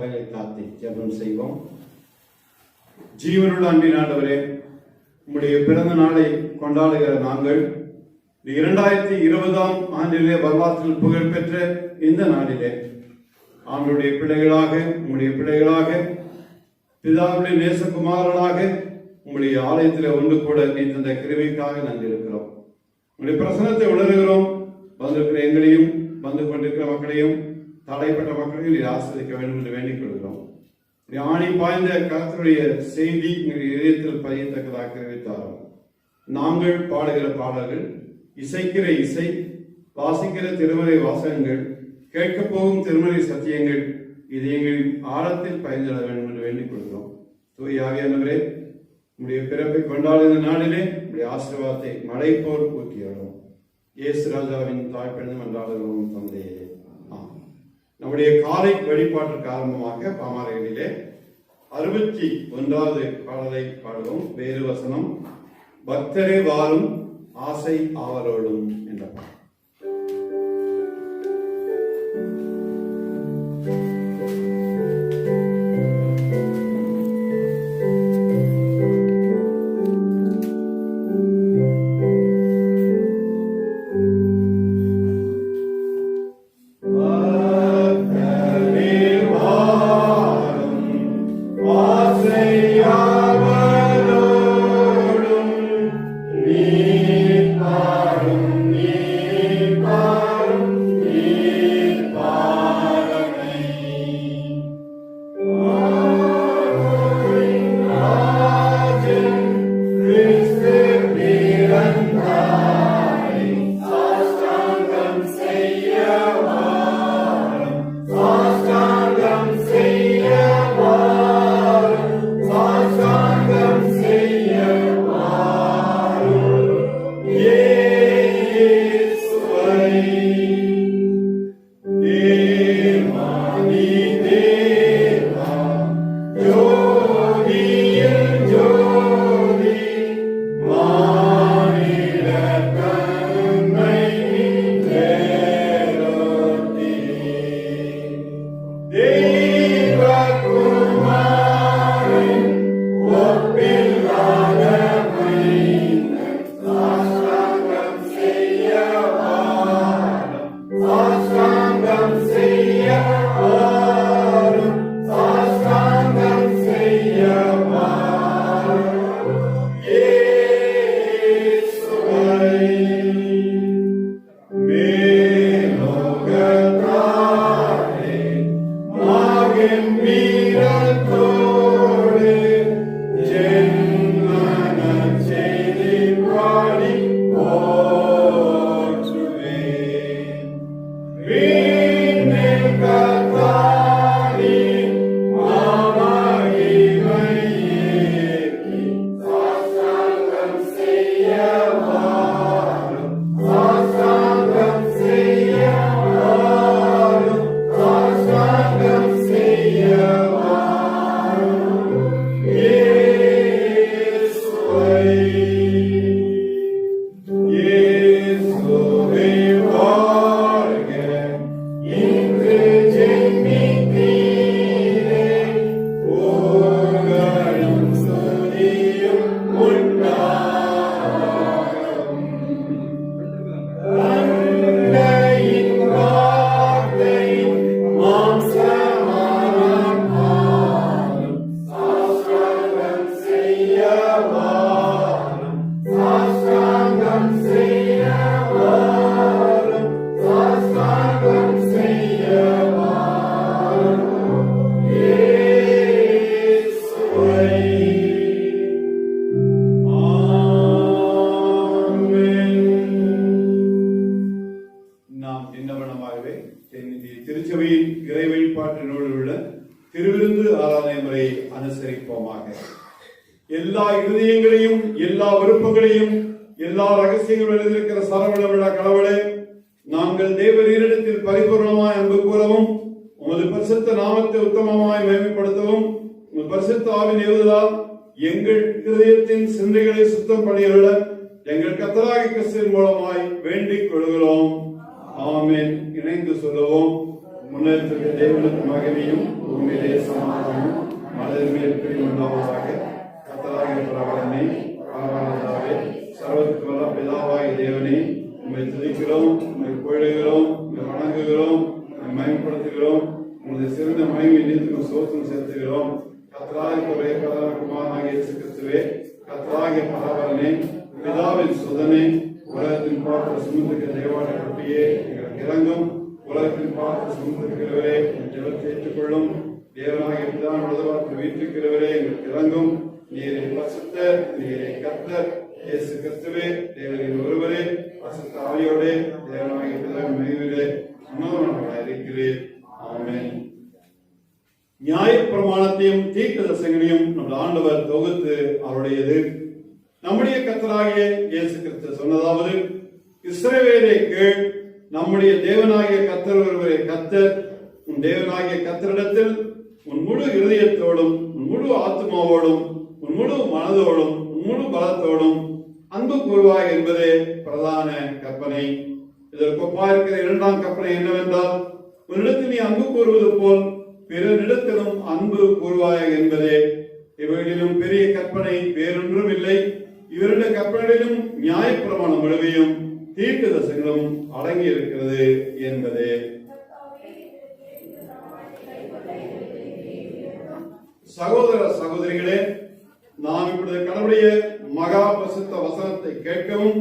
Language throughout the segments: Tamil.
பாடலை காத்து ஜெபம் செய்வோம். ஜீவனுள்ள அன்பின் ஆண்டவரே, உம்முடைய பிறந்த நாளை கொண்டாடுகிற நாங்கள் 2020 ஆண்டிலே வரலாற்றில் புகழ்பெற்ற இந்த நாளிலே ஆண்டுடைய பிள்ளைகளாக, உம்முடைய பிள்ளைகளாக, பிதாவுடைய நேசகுமாரர்களாக உங்களுடைய ஆலயத்தில் ஒன்று கூட நீ தந்த கிருபைக்காக நன்றி இருக்கிறோம். உங்களுடைய பிரசனத்தை உணர்கிறோம். வந்திருக்கிற எங்களையும் வந்து கொண்டிருக்கிற மக்களையும் தடைப்பட்ட மக்களையும் நீ ஆசிரியக்க வேண்டும் என்று வேண்டிக் கொள்கிறோம். ஆணி பாய்ந்த கருத்துடைய செய்தி எங்களுடைய இதயத்தில் பதியத்தக்கதாக தெரிவித்தாரோம். நாங்கள் பாடுகிற பாடல்கள், இசைக்கிற இசை, வாசிக்கிற திருமறை வாசகங்கள், கேட்கப் போகும் திருமறை சத்தியங்கள் இது எங்களின் ஆழத்தில் பயந்திட வேண்டும் என்று வேண்டிக் கொள்கிறோம். தூய ஆவியானவரே, உங்களுடைய பிறப்பை கொண்டாடுகிற நாளிலே உங்களுடைய ஆசீர்வாதத்தை மழை போல் ஊற்றியோம். இயேசு ராஜாவின் தாய்ப்பிழந்து மன்றாடுகிறோம் தந்தையே. நம்முடைய காலை வழிபாட்டுக்கு ஆரம்பமாக பாமாலைகளிலே 61வது பாடலை பாடுவோம். வேறு வசனம், பக்தரே வாரும் ஆசை ஆவலோடும் என்ற பாடல். திருச்சபையின் இறை வழிபாட்டினோடு உள்ள திருவிருந்து ஆராதனை முறையை அனுசரிப்போமாக. எல்லா இருதயங்களையும், எல்லா விருப்பங்களையும், எல்லா ரகசியங்களும் எழுதியிருக்கிற சரவண கடவுளே, நாங்கள் தேவரீரிடத்தில் பரிபூர்ணமாய் அன்பு கூறவும், உமது பரிசுத்த நாமத்தை உத்தமமாய் மேம்படுத்தவும், உமது பரிசுத்த ஆவின் ஏவுதலால் எங்கள் இதயத்தின் சிந்தைகளை சுத்தம் பண்ணியுள்ள எங்கள் கர்த்தராகிய கிறிஸ்துவின் மூலமாய் வேண்டிக் கொள்கிறோம். ஆமென். இணைந்து சொல்லுவோம். உன்னதத்திற்கு தேவனுக்கு மகிமையும் பூமியிலே சமாதானமும் மனதின் மேல் பிரிவு உண்டாவதாக. கர்த்தராகிய பரவாயில்லை பரவாயில்லாவே சர்வத்துக்கு வல்ல பிதாவாகிய தேவனே, உம்மை துதிக்கிறோம், உம்மை புகழுகிறோம், உம்மை வணங்குகிறோம், உம்மை மகிமைப்படுத்துகிறோம். உங்களுடைய சிறந்த மகிமை நீதிக்கும் சோத்திரம் செலுத்துகிறோம். கர்த்தராகிய குமாரனாகிய இயேசு கிறிஸ்துவே, கர்த்தராகிய பரவாயில்லை பிதாவின் சுதனே, உலகத்தின் பாவத்தை சுமந்திருக்கிற தேவாலய கட்டியே எங்களுக்கு இறங்கும். உலகத்தின் பாவத்தை சுமந்திருக்கிறவரே ஜெபத்தை ஏற்றுக்கொள்ளும். தேவனாகிய பிதாவின் வலதுபார்த்து வீற்றிருக்கிறவரே எங்களுக்கு இறங்கும். நீரை பரிசுத்தர், நீரை கர்த்தர் இயேசு கிறிஸ்துவே, தேவனின் ஒருவரே பரிசுத்த ஆவியோடே தேவனாகிய பிதாவின் மகிமையிலே உன்னதமானவராய் இருக்கிறீர். ஆமென். நியாயப்பிரமாணத்தையும் தீர்க்கதரிசனங்களையும் நம்முடைய ஆண்டவர் தொகுத்து அவருடையது. நம்முடைய கர்த்தராகிய இயேசு கிறிஸ்து சொன்னதாவது, இஸ்ரவேலே கேள், நம்முடைய தேவனாகிய கர்த்தர் ஒருவரே கர்த்தர். உன் தேவனாகிய கர்த்தரிடத்தில் உன் முழு இருதயத்தோடும், உன் முழு ஆத்மாவோடும், உன் முழு மனதோடும், உன் முழு பலத்தோடும் அன்பு கூறுவாய் என்பதே பிரதான கற்பனை. இதற்கு ஒப்பாயிருக்கிற இரண்டாம் கற்பனை என்னவென்றால், உன்னிடத்தில் நீ அன்பு கூறுவது போல் பிறரிடத்திலும் அன்பு கூறுவாய் என்பதே. இவைகளிலும் பெரிய கற்பனை வேறொன்றும் இல்லை. இவருடைய கற்பனைகளிலும் நியாயப்பிரமாணம் முழுமையும் தீர்க்கதரிசனங்களும் அடங்கி இருக்கிறது என்பதே. சகோதர சகோதரிகளே, நாம் இப்பொழுது கடவுளுடைய மகா பரிசுத்த வசனத்தை கேட்கவும்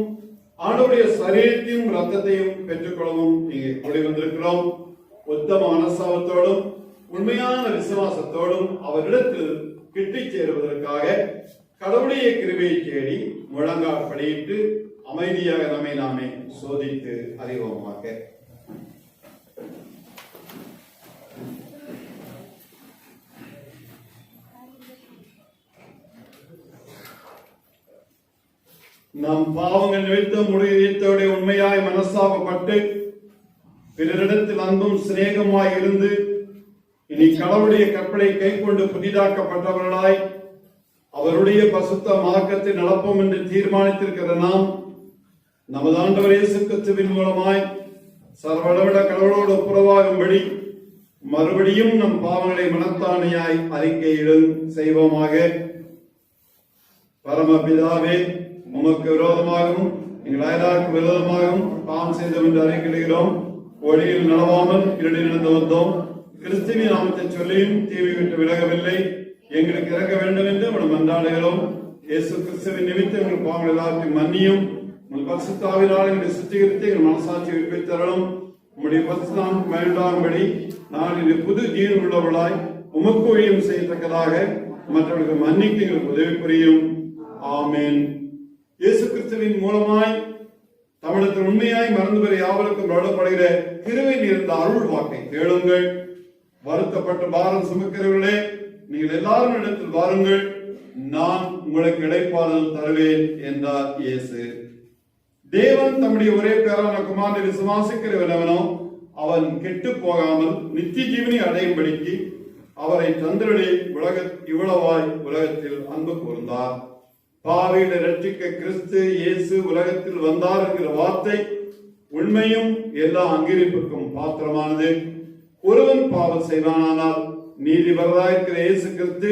ஆண்டவருடைய சரீரத்தையும் ரத்தத்தையும் பெற்றுக்கொள்ளவும் இங்கே கூடி வந்திருக்கிறோம். உத்தம மனசாபத்தோடும் உண்மையான விசுவாசத்தோடும் அவரிடத்தில் கிட்டிச் சேருவதற்காக கடவுளுடைய கிருபையை தேடி முழங்கால் படியிட்டு அமைதியாக நம்மை நாமே சோதித்து அறிவோமாக. நம் பாவங்கள் நிமித்தம் முடியத்தோட உண்மையாய் மனசாபப்பட்டு பிறரிடத்தில் அன்பும் சிநேகமாய் இருந்து இனி கடவுளுடைய கற்பனை கை கொண்டு புதிதாக்கப்பட்டவர்களாய் அவருடைய பசுத்த மார்க்கத்தை நடப்போம் என்று தீர்மானித்திருக்கிற நாம் நமது ஆண்டவர் இயேசு கிறிஸ்துவின் மூலமாய் சர்வளவிட கடவுளோடு ஒப்புரவாகும்படி மறுபடியும் நம் பாவங்களை மனத்தாணையாய் அறிக்கையிடும் செய்வோமாக. பரமபிதாவே, உமக்கு விரோதமாகவும் எங்கள் அயலாருக்கு விரோதமாகவும் பாவம் செய்தோம் என்று அறிக்கையிடுகிறோம். ஒளியில் நடவாமல் இருளில் நடந்து வந்தோம். கிறிஸ்துவின் நாமத்தை சொல்லியும் தீவை விட்டு விலகவில்லை. எங்களுக்கு இறங்க வேண்டும் என்று நம்ம மன்றாடுகிறோம். இயேசு கிறிஸ்துவின் நிமித்தம் எங்கள் பாவங்கள் எல்லாத்தையும் மன்னியும். உங்கள் பரிசுத்தாவினால் எங்களை சுத்திகரித்து எங்கள் மனசாட்சியை விடுவித்தரணும். உம்முடைய பரிசுத்த நாமம் மகிழ்ந்தாகும்படி நாங்கள் புது ஜீவன் உள்ளவர்களாய் உமக்கு ஊழியம் செய்யத்தக்கதாக மற்றவர்களுக்கு மன்னிக்க எங்களுக்கு உதவி புரியும். ஆமென். இயேசு கிறிஸ்துவின் மூலமாய் தமிழத்தில் உண்மையாய் மறந்து பெற யாவருக்கும் வருடப்படுகிற கிருபை நிறைந்த அருள் வாக்கை கேளுங்கள். வருத்தப்பட்ட பாரம் சுமக்கிறவர்களே, நீங்கள் எல்லாரும் இடத்தில் வாருங்கள், நான் உங்களுக்கு இடைப்பாடல் தருவேன் என்றார் இயேசு. தேவன் தம்முடைய ஒரே பேரான குமாரனை விசுவாசிக்கிறவனோ அவன் கெட்டு போகாமல் நித்திய ஜீவனை அடையும்படிக்கு அவரை தந்தருடைய இவ்வளவாய் உலகத்தில் அன்பு கூர்ந்தார். பாவிகளை ரட்சிக்க கிறிஸ்து இயேசு உலகத்தில் வந்தார் என்கிற வார்த்தை உண்மையும் எல்லா அங்கீகரிப்புக்கும் பாத்திரமானது. ஒருவன் பாவம் செய்வானால் நீதிபரராயிருக்கிற இயேசு கிறிஸ்து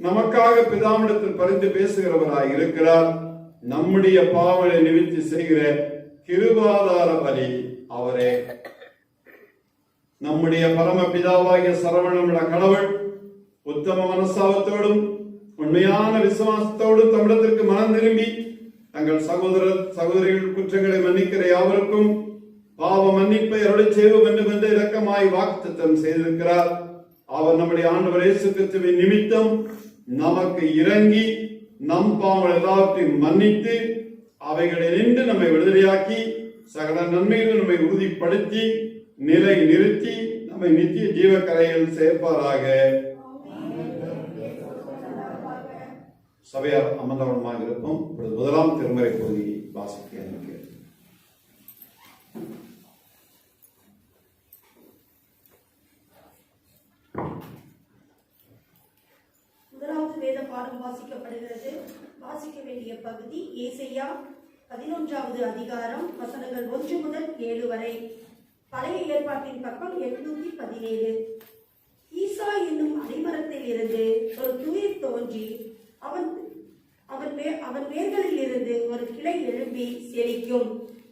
நமக்காக பிதாவிடத்தில் பரிந்து பேசுகிறவராய் இருக்கிறார். நம்முடைய பாவங்களை நிவர்த்தி செய்கிற கிருபாதார பலி அவரே. நம்முடைய பரம பிதாவாகிய சரவணமுள்ள கடவுள் உத்தம மனசாபத்தோடும் உண்மையான விசுவாசத்தோடும் தமிழத்திற்கு மனம் திரும்பி தங்கள் சகோதரிகள் குற்றங்களை மன்னிக்கிற யாவருக்கும் பாவ மன்னிப்பை அருளை செய்வோம் வேண்டும் என்று இரக்கமாய் வாக்குத்தத்தம் செய்திருக்கிறார். அவர் நம்முடைய ஆண்டவர் இயேசு கிறிஸ்துவின் நிமித்தம் நமக்கு இறங்கி நம் பாவங்கள் எல்லாவற்றையும் மன்னித்து அவைகளை நின்று நம்மை விடுதலையாக்கி சகல நன்மைகளை நம்மை உறுதிப்படுத்தி நிலை நிறுத்தி நம்மை நித்திய ஜீவக்கரையில் சேர்ப்பாராக. சபையார் அமர்ந்தவனமாக இருக்கும். முதலாம் திருமுறை பகுதியை வாசிக்க இருக்கிறேன். முதலாவது வேத பாடம் வாசிக்கப்படுகிறது. வாசிக்க வேண்டிய பகுதி ஏசாயா 11வது அதிகாரம் வசனங்கள் 1 முதல் 7 வரை. பழைய ஏற்பாட்டின் பக்கம் 817. ஈசா என்னும் அடிமரத்தில் இருந்து ஒரு துளிர் தோன்றி அவன் வேர்களில் இருந்து ஒரு கிளை எழும்பி செழிக்கும்.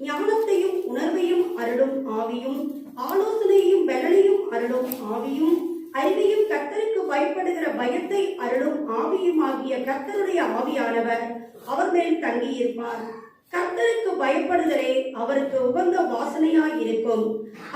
ஞானத்தையும் உணர்வையும் அருளும் ஆவியும், ஆலோசனையும் பலனையும் அருளும் ஆவியும், அறிவையும் கர்த்தருக்கு பயப்படுகிற பயத்தை அருளும் ஆவியுமாகிய கர்த்தருடைய ஆவியானவர் அவர் மேல் தங்கியிருப்பார். கர்த்தருக்கு பயப்படுதலே அவருக்கு உகந்த வாசனையாய் இருக்கும்.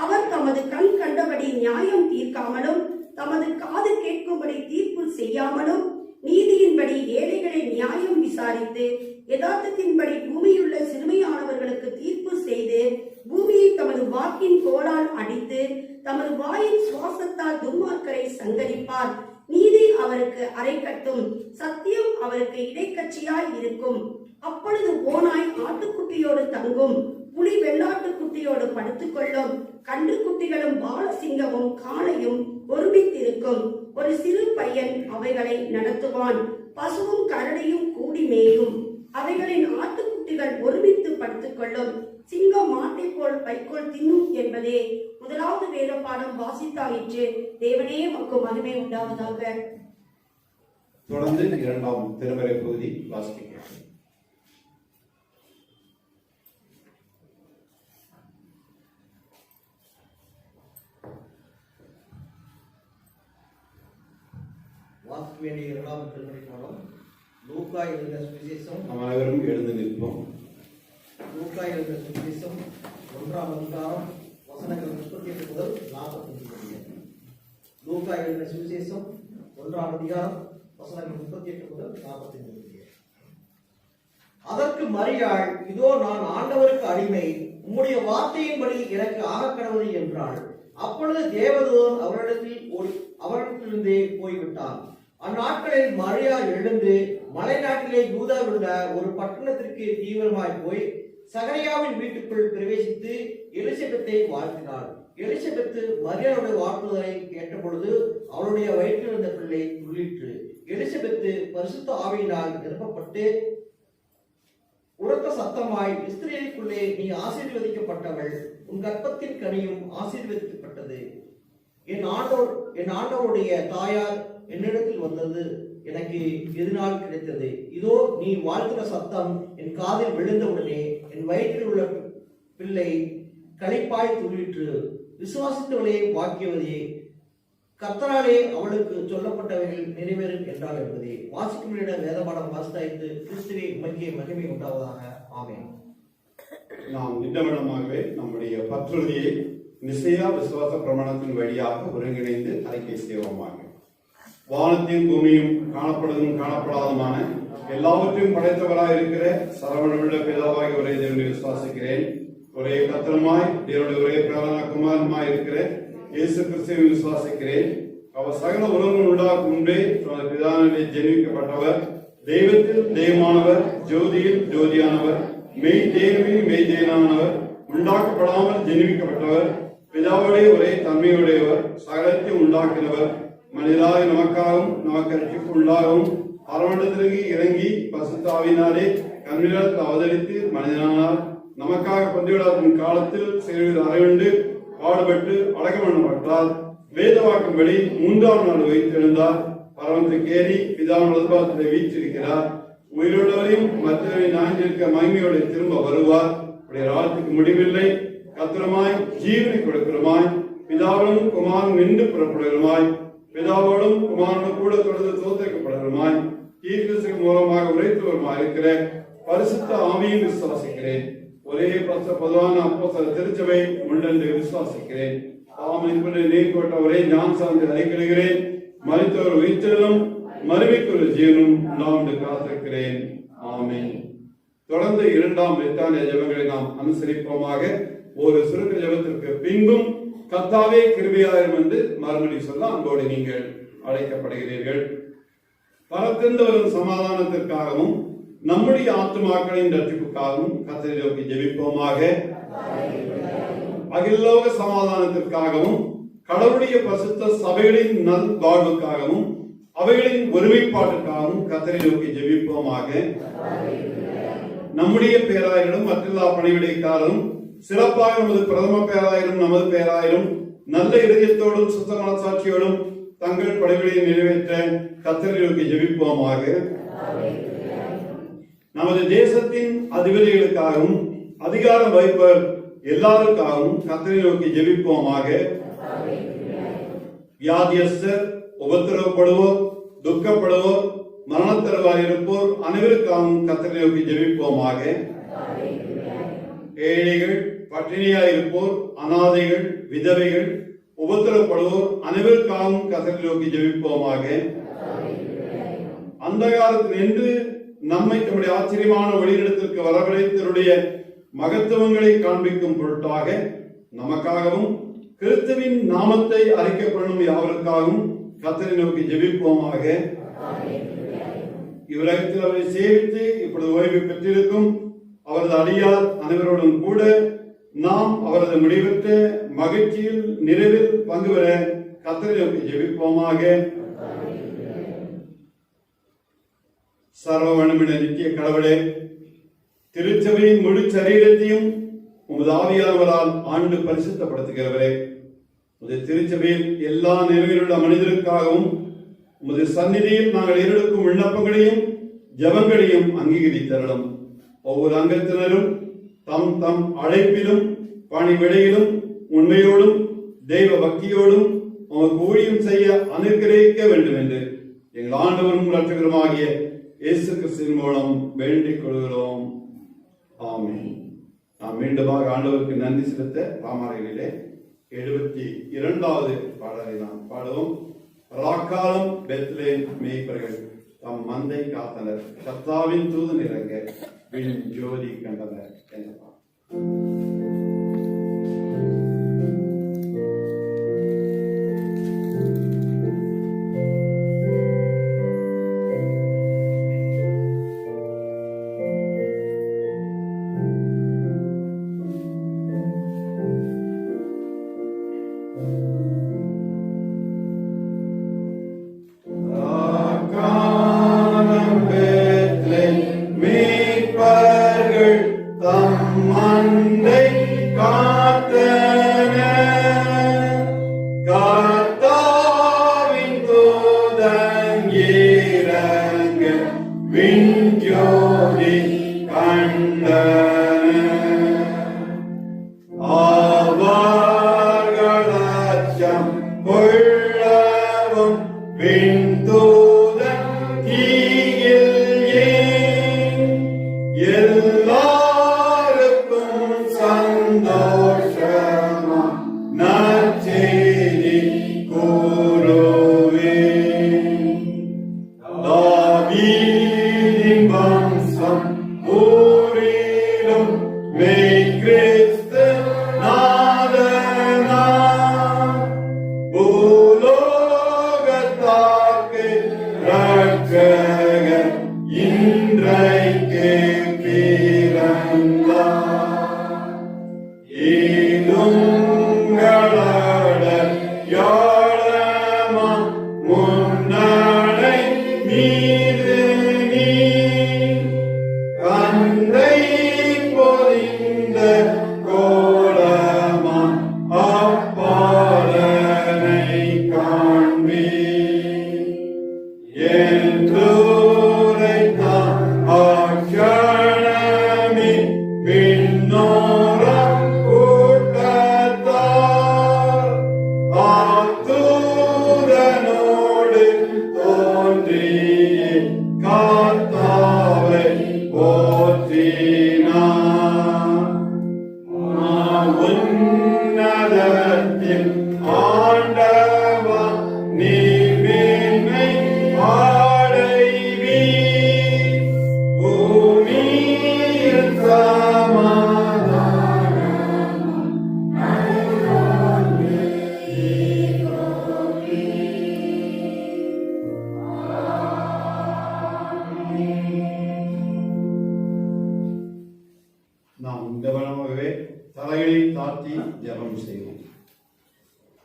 அவர் தமது கண் கண்டபடி நியாயம் தீர்க்காமலும், தமது காது கேட்கும்படி தீர்ப்பு செய்யாமலும், நீதியின்படி ஏழைகளை நியாயம் விசாரித்து, யதார்த்தத்தின்படி பூமியுள்ள சிறுமையானவர்களுக்கு தீர்ப்பு செய்து, பூமியை தமது வாக்கின் கோலால் அடித்து, தமது வாயின் சுவாசத்தால் துன்மார்க்கரை சங்கரிப்பார். நீதி அவருக்கு அரைக்கட்டும், சத்தியம் அவருக்கு இடைக்கட்சியாய் இருக்கும். அப்பொழுது ஓநாய் ஆட்டுக்குட்டியோடு தங்கும், புலி வெள்ளாட்டுக்குட்டியோடு படுத்துக்கொள்ளும். கன்றுக்குட்டிகளும் பாலசிங்கமும் காளையும் ஒருமித்திருக்கும். ஒரு சிறு பையன் அவைகளை நடத்துவான். பசுவும் கரடியும் கூடி மேயும். அவைகளின் ஆட்டுக்குட்டிகள் ஒருமித்து படுத்துக்கொள்ளும். சிங்கம் மாட்டை போல் வைக்கோல் தின்னும் என்பதே முதலாவது வேத பாடம் வாசித்தாயிற்று. தேவனே மக்கு மகிமை உண்டாவதாக. தொடர்ந்து இரண்டாம் திருமறை பகுதி வாசிக்கிறேன். வாசிக்க வேண்டிய இரண்டாம் திருமறை பாடம் லூக்கா எழுதின சுவிசேஷம். நாம் அனைவரும் எழுந்து நிற்போம். லூக்கா எழுதின சுவிசேஷம் 1ஆம் அதிகாரம் வசனங்கள் 38 முதல் 45 முடிய. லூக்கா எழுதின சுவிசேஷம் 1ஆம் அதிகாரம் வசனங்கள் 38 முதல் 45 முடிய. அதற்கு மரியாள், இதோ நான் ஆண்டவருக்கு அடிமை, உம்முடைய வார்த்தையின்படி எனக்கு ஆகக் கடவுள் என்றாள். அப்பொழுது தேவதூதன் அவரிடத்திலிருந்தே போய்விட்டார். அந்நாட்களில் மரியா எழுந்து மலைநாட்டிலே யூதாவில் உள்ள ஒரு பட்டணத்திற்கு தீவிரமாய் போய் சகரியாவின் வீட்டுக்குள் பிரவேசித்து எலிசபெத்தை வாழ்த்தினாள். எலிசபெத்து மரியாளுடைய வாழ்த்துதலை கேட்டபொழுது அவளுடைய வயிற்றில் இருந்த பிள்ளை துள்ளிற்று. எலிசபெத்து பரிசுத்த ஆவியினால் நிரப்பப்பட்டு உரத்த சத்தமாய், இஸ்ரவேலுக்குள்ளே நீ ஆசீர்வதிக்கப்பட்டவள், உன் கர்ப்பத்தின் கனியும் ஆசீர்வதிக்கப்பட்டது. என் ஆண்டவருடைய தாயார் என்னிடத்தில் வந்தது எனக்கு எதனால் கிடைத்தது? இதோ நீ வாழ்த்துற சத்தம் என் காதில் விழுந்தவுடனே என் வயிற்றில் உள்ள பிள்ளை களிப்பாய் துள்ளிற்று. விசுவாசித்தவளே வாக்கியவதே, கர்த்தராலே அவளுக்கு சொல்லப்பட்டவைகள் நிறைவேறும் என்றால் என்பதே. வாசிக்கும் வேதபாடம் வாசித்தாய்த்து கிறிஸ்துவே உமக்கே மகிமை உண்டாவதாக. ஆமென். நாம் நித்தமிடமாகவே நம்முடைய பற்றுறுதியை நிச்சயா விசுவாச பிரமாணத்தின் வழியாக ஒருங்கிணைந்து அறிக்கை செய்வோமாக. வானத்தையும் பூமியும் காணப்படுவதும் காணப்படாதுமான எல்லாவற்றையும் படைத்தவராய் இருக்கிற சரவணமுள்ள பிதாவாகி ஒரே தேவனை விசுவாசிக்கிறேன். ஒரே கர்த்தருமாய் தேவனுடைய ஒரே பிரதான குமாரனுமாய் இருக்கிற இயேசு கிறிஸ்துவை விசுவாசிக்கிறேன். அவர் சகல உலகம் உண்டாக்கும் முன்பே தமது பிதாவிலே ஜெனிக்கப்பட்டவர், தெய்வத்தில் தெய்வமானவர், ஜோதியில் ஜோதியானவர், மெய் தேவனில் மெய் தேவனானவர், உண்டாக்கப்படாமல் ஜெனிக்கப்பட்டவர், பிதாவுடைய ஒரே தன்மையுடையவர், சகலத்தை உண்டாக்கினவர், மனிதராய் நமக்காகவும் நமக்கு ரட்சிப்பு உண்டாகவும் அரவண்டத்திற்கு இறங்கி பரிசுத்த ஆவியினாலே கன்னிடத்தில் அவதரித்து மனிதனானார். நமக்காக பந்திவிழாவின் காலத்தில் சிலுவையில் அறையுண்டு பாடுபட்டு அடக்கம் பண்ணப்பட்டார். வேத வாக்கின்படி 3ஆம் நாள் உயிர்த்தெழுந்தார். பரமத்துக்கு ஏறி பிதாவின் வலதுபாகத்திலே வீற்றிருக்கிறார். உயிருள்ளவரையும் மற்றவரை ஞாயிற்றிருக்க மகிமையோடு திரும்ப வருவார். உடைய ராஜ்யத்துக்கு முடிவில்லை. கத்திரமாய் ஜீவனை கொடுக்கிறமாய் பிதாவோடும் குமாரன் நின்று புறப்படுகிறமாய், பிதாவோடும் குமாரனும் கூட தொடர்ந்து தோற்கப்படுகிறமாய், தீர்க்கதரிசி மூலமாக உரைத்தவருமாய் இருக்கிற பரிசுத்த ஆவியும் விசுவாசிக்கிறேன். ஒரே பொதுவான அப்போஸ்தலர் திருச்சபை உண்டென்று விசுவாசிக்கிறேன். பாவமன்னிப்புகளை நீக்கப்பட்ட ஒரே ஞான சார்ந்து அறிக்கையிடுகிறேன். மரித்தவர் உயிர்த்தெழுதலும் மறுமைக்குரிய ஜீவனும் நாம் காத்திருக்கிறேன். ஆமென். தொடர்ந்து இரண்டாம் பிரித்தானிய ஜெபங்களை நாம் அனுசரிப்போமாக. ஒரு சுருக்க ஜெபத்திற்கு பின்பும் கர்த்தாவே கிருபையாயிரும் என்று மறுமொழி சொல்ல அன்போடு நீங்கள் அழைக்கப்படுகிறீர்கள். பரத்திலிருந்து வரும் சமாதானத்திற்காகவும் நம்முடைய ஆத்துமாக்களின் ரட்சிப்புக்காகவும் கர்த்தரை நோக்கி ஜெபிப்போமாக. அகிலோக சமாதானத்திற்காகவும் கடவுளுடைய பரிசுத்த சபைகளின் நல் வாழ்வுக்காகவும் அவைகளின் ஒருமைப்பாட்டுக்காகவும் கர்த்தரை நோக்கி ஜெபிப்போமாக. நம்முடைய பேராயர்களும் மற்றெல்லா பணிவிடைக்காரரும் சிறப்பாக நமது பிரதம பெயராயிரும் நமது பெயராயிரும் நல்ல இதயத்தோடும் சுத்த மனசாட்சியோடும் தங்கள் பணிகளை நிறைவேற்ற கர்த்தரை நோக்கி ஜெபிப்போமாக. நமது தேசத்தின் அதிபதிகளுக்காகவும் அதிகாரம் வைப்பவர் எல்லாருக்காகவும் கர்த்தரை நோக்கி ஜெபிப்போமாக. வியாதியஸ்தர், உபத்திரவப்படுவோர், துக்கப்படுவோர், மரணத்தருவாய் இருப்போர் அனைவருக்காகவும் கர்த்தரை நோக்கி ஜெபிப்போமாக. ஏழைகள், பட்டினியாய் இருப்போர், அனாதைகள், விதவைகள், உபத்திரப்படுவோர் அனைவருக்காகவும் கர்த்தரை நோக்கி ஜெபிப்போமாக. அந்த காலத்தில் நின்று நம்மை தம்முடைய ஆச்சரியமான வழியிடத்திற்கு வரவழைத்தவருடைய மகத்துவங்களை காண்பிக்கும் பொருட்டாக நமக்காகவும் கிறிஸ்துவின் நாமத்தை அறிக்கப்படும் யாவருக்காகவும் கர்த்தரை நோக்கி ஜெபிப்போமாக. இவ்வுலகத்தில் அவரை சேவித்து இப்பொழுது ஓய்வு பெற்றிருக்கும் அவரது அடியார் அனைவரோடும் கூட நாம் அவரது முடிவற்ற மகிழ்ச்சியில் நிறைவில் பங்கு பெற கர்த்தரை நோக்கி ஜெபிப்போமாக. சர்வவனமிட நித்திய கடவுளே, திருச்சபையின் முழு சரீரத்தையும் உமது ஆவியானவரால் ஆண்டு பரிசுத்தப்படுத்துகிறவரே, உமது திருச்சபையில் எல்லா நிலையிலுள்ள மனிதருக்காகவும் உமது சந்நிதியில் நாங்கள் ஏறெடுக்கும் விண்ணப்பங்களையும் ஜெபங்களையும் அங்கீகரித்தரலும். ஒவ்வொரு அங்கத்தினரும் தம் தம் அழைப்பிலும் பணிவிடையிலும் உண்மையோடும் தெய்வ பக்தியோடும் உமக்கு ஊழியம் செய்ய அனுகிரகிக்க வேண்டும் என்று எங்கள் ஆண்டவரும் இரட்சகருமாகிய இயேசு கிறிஸ்துவின் மூலம் வேண்டிக் கொள்கிறோம். ஆமென். நாம் மீண்டுமாக ஆண்டவருக்கு நன்றி செலுத்த பாமாலையிலே 72வது பாடலை நாம் பாடுவோம். ராக்காலம் பெத்லேம் மேய்ப்பர்கள் தம் மந்தை காத்தனர், கர்த்தாவின் தூதன் இறங்க விண் ஜோதி கண்டனர் என்ற பாடல்.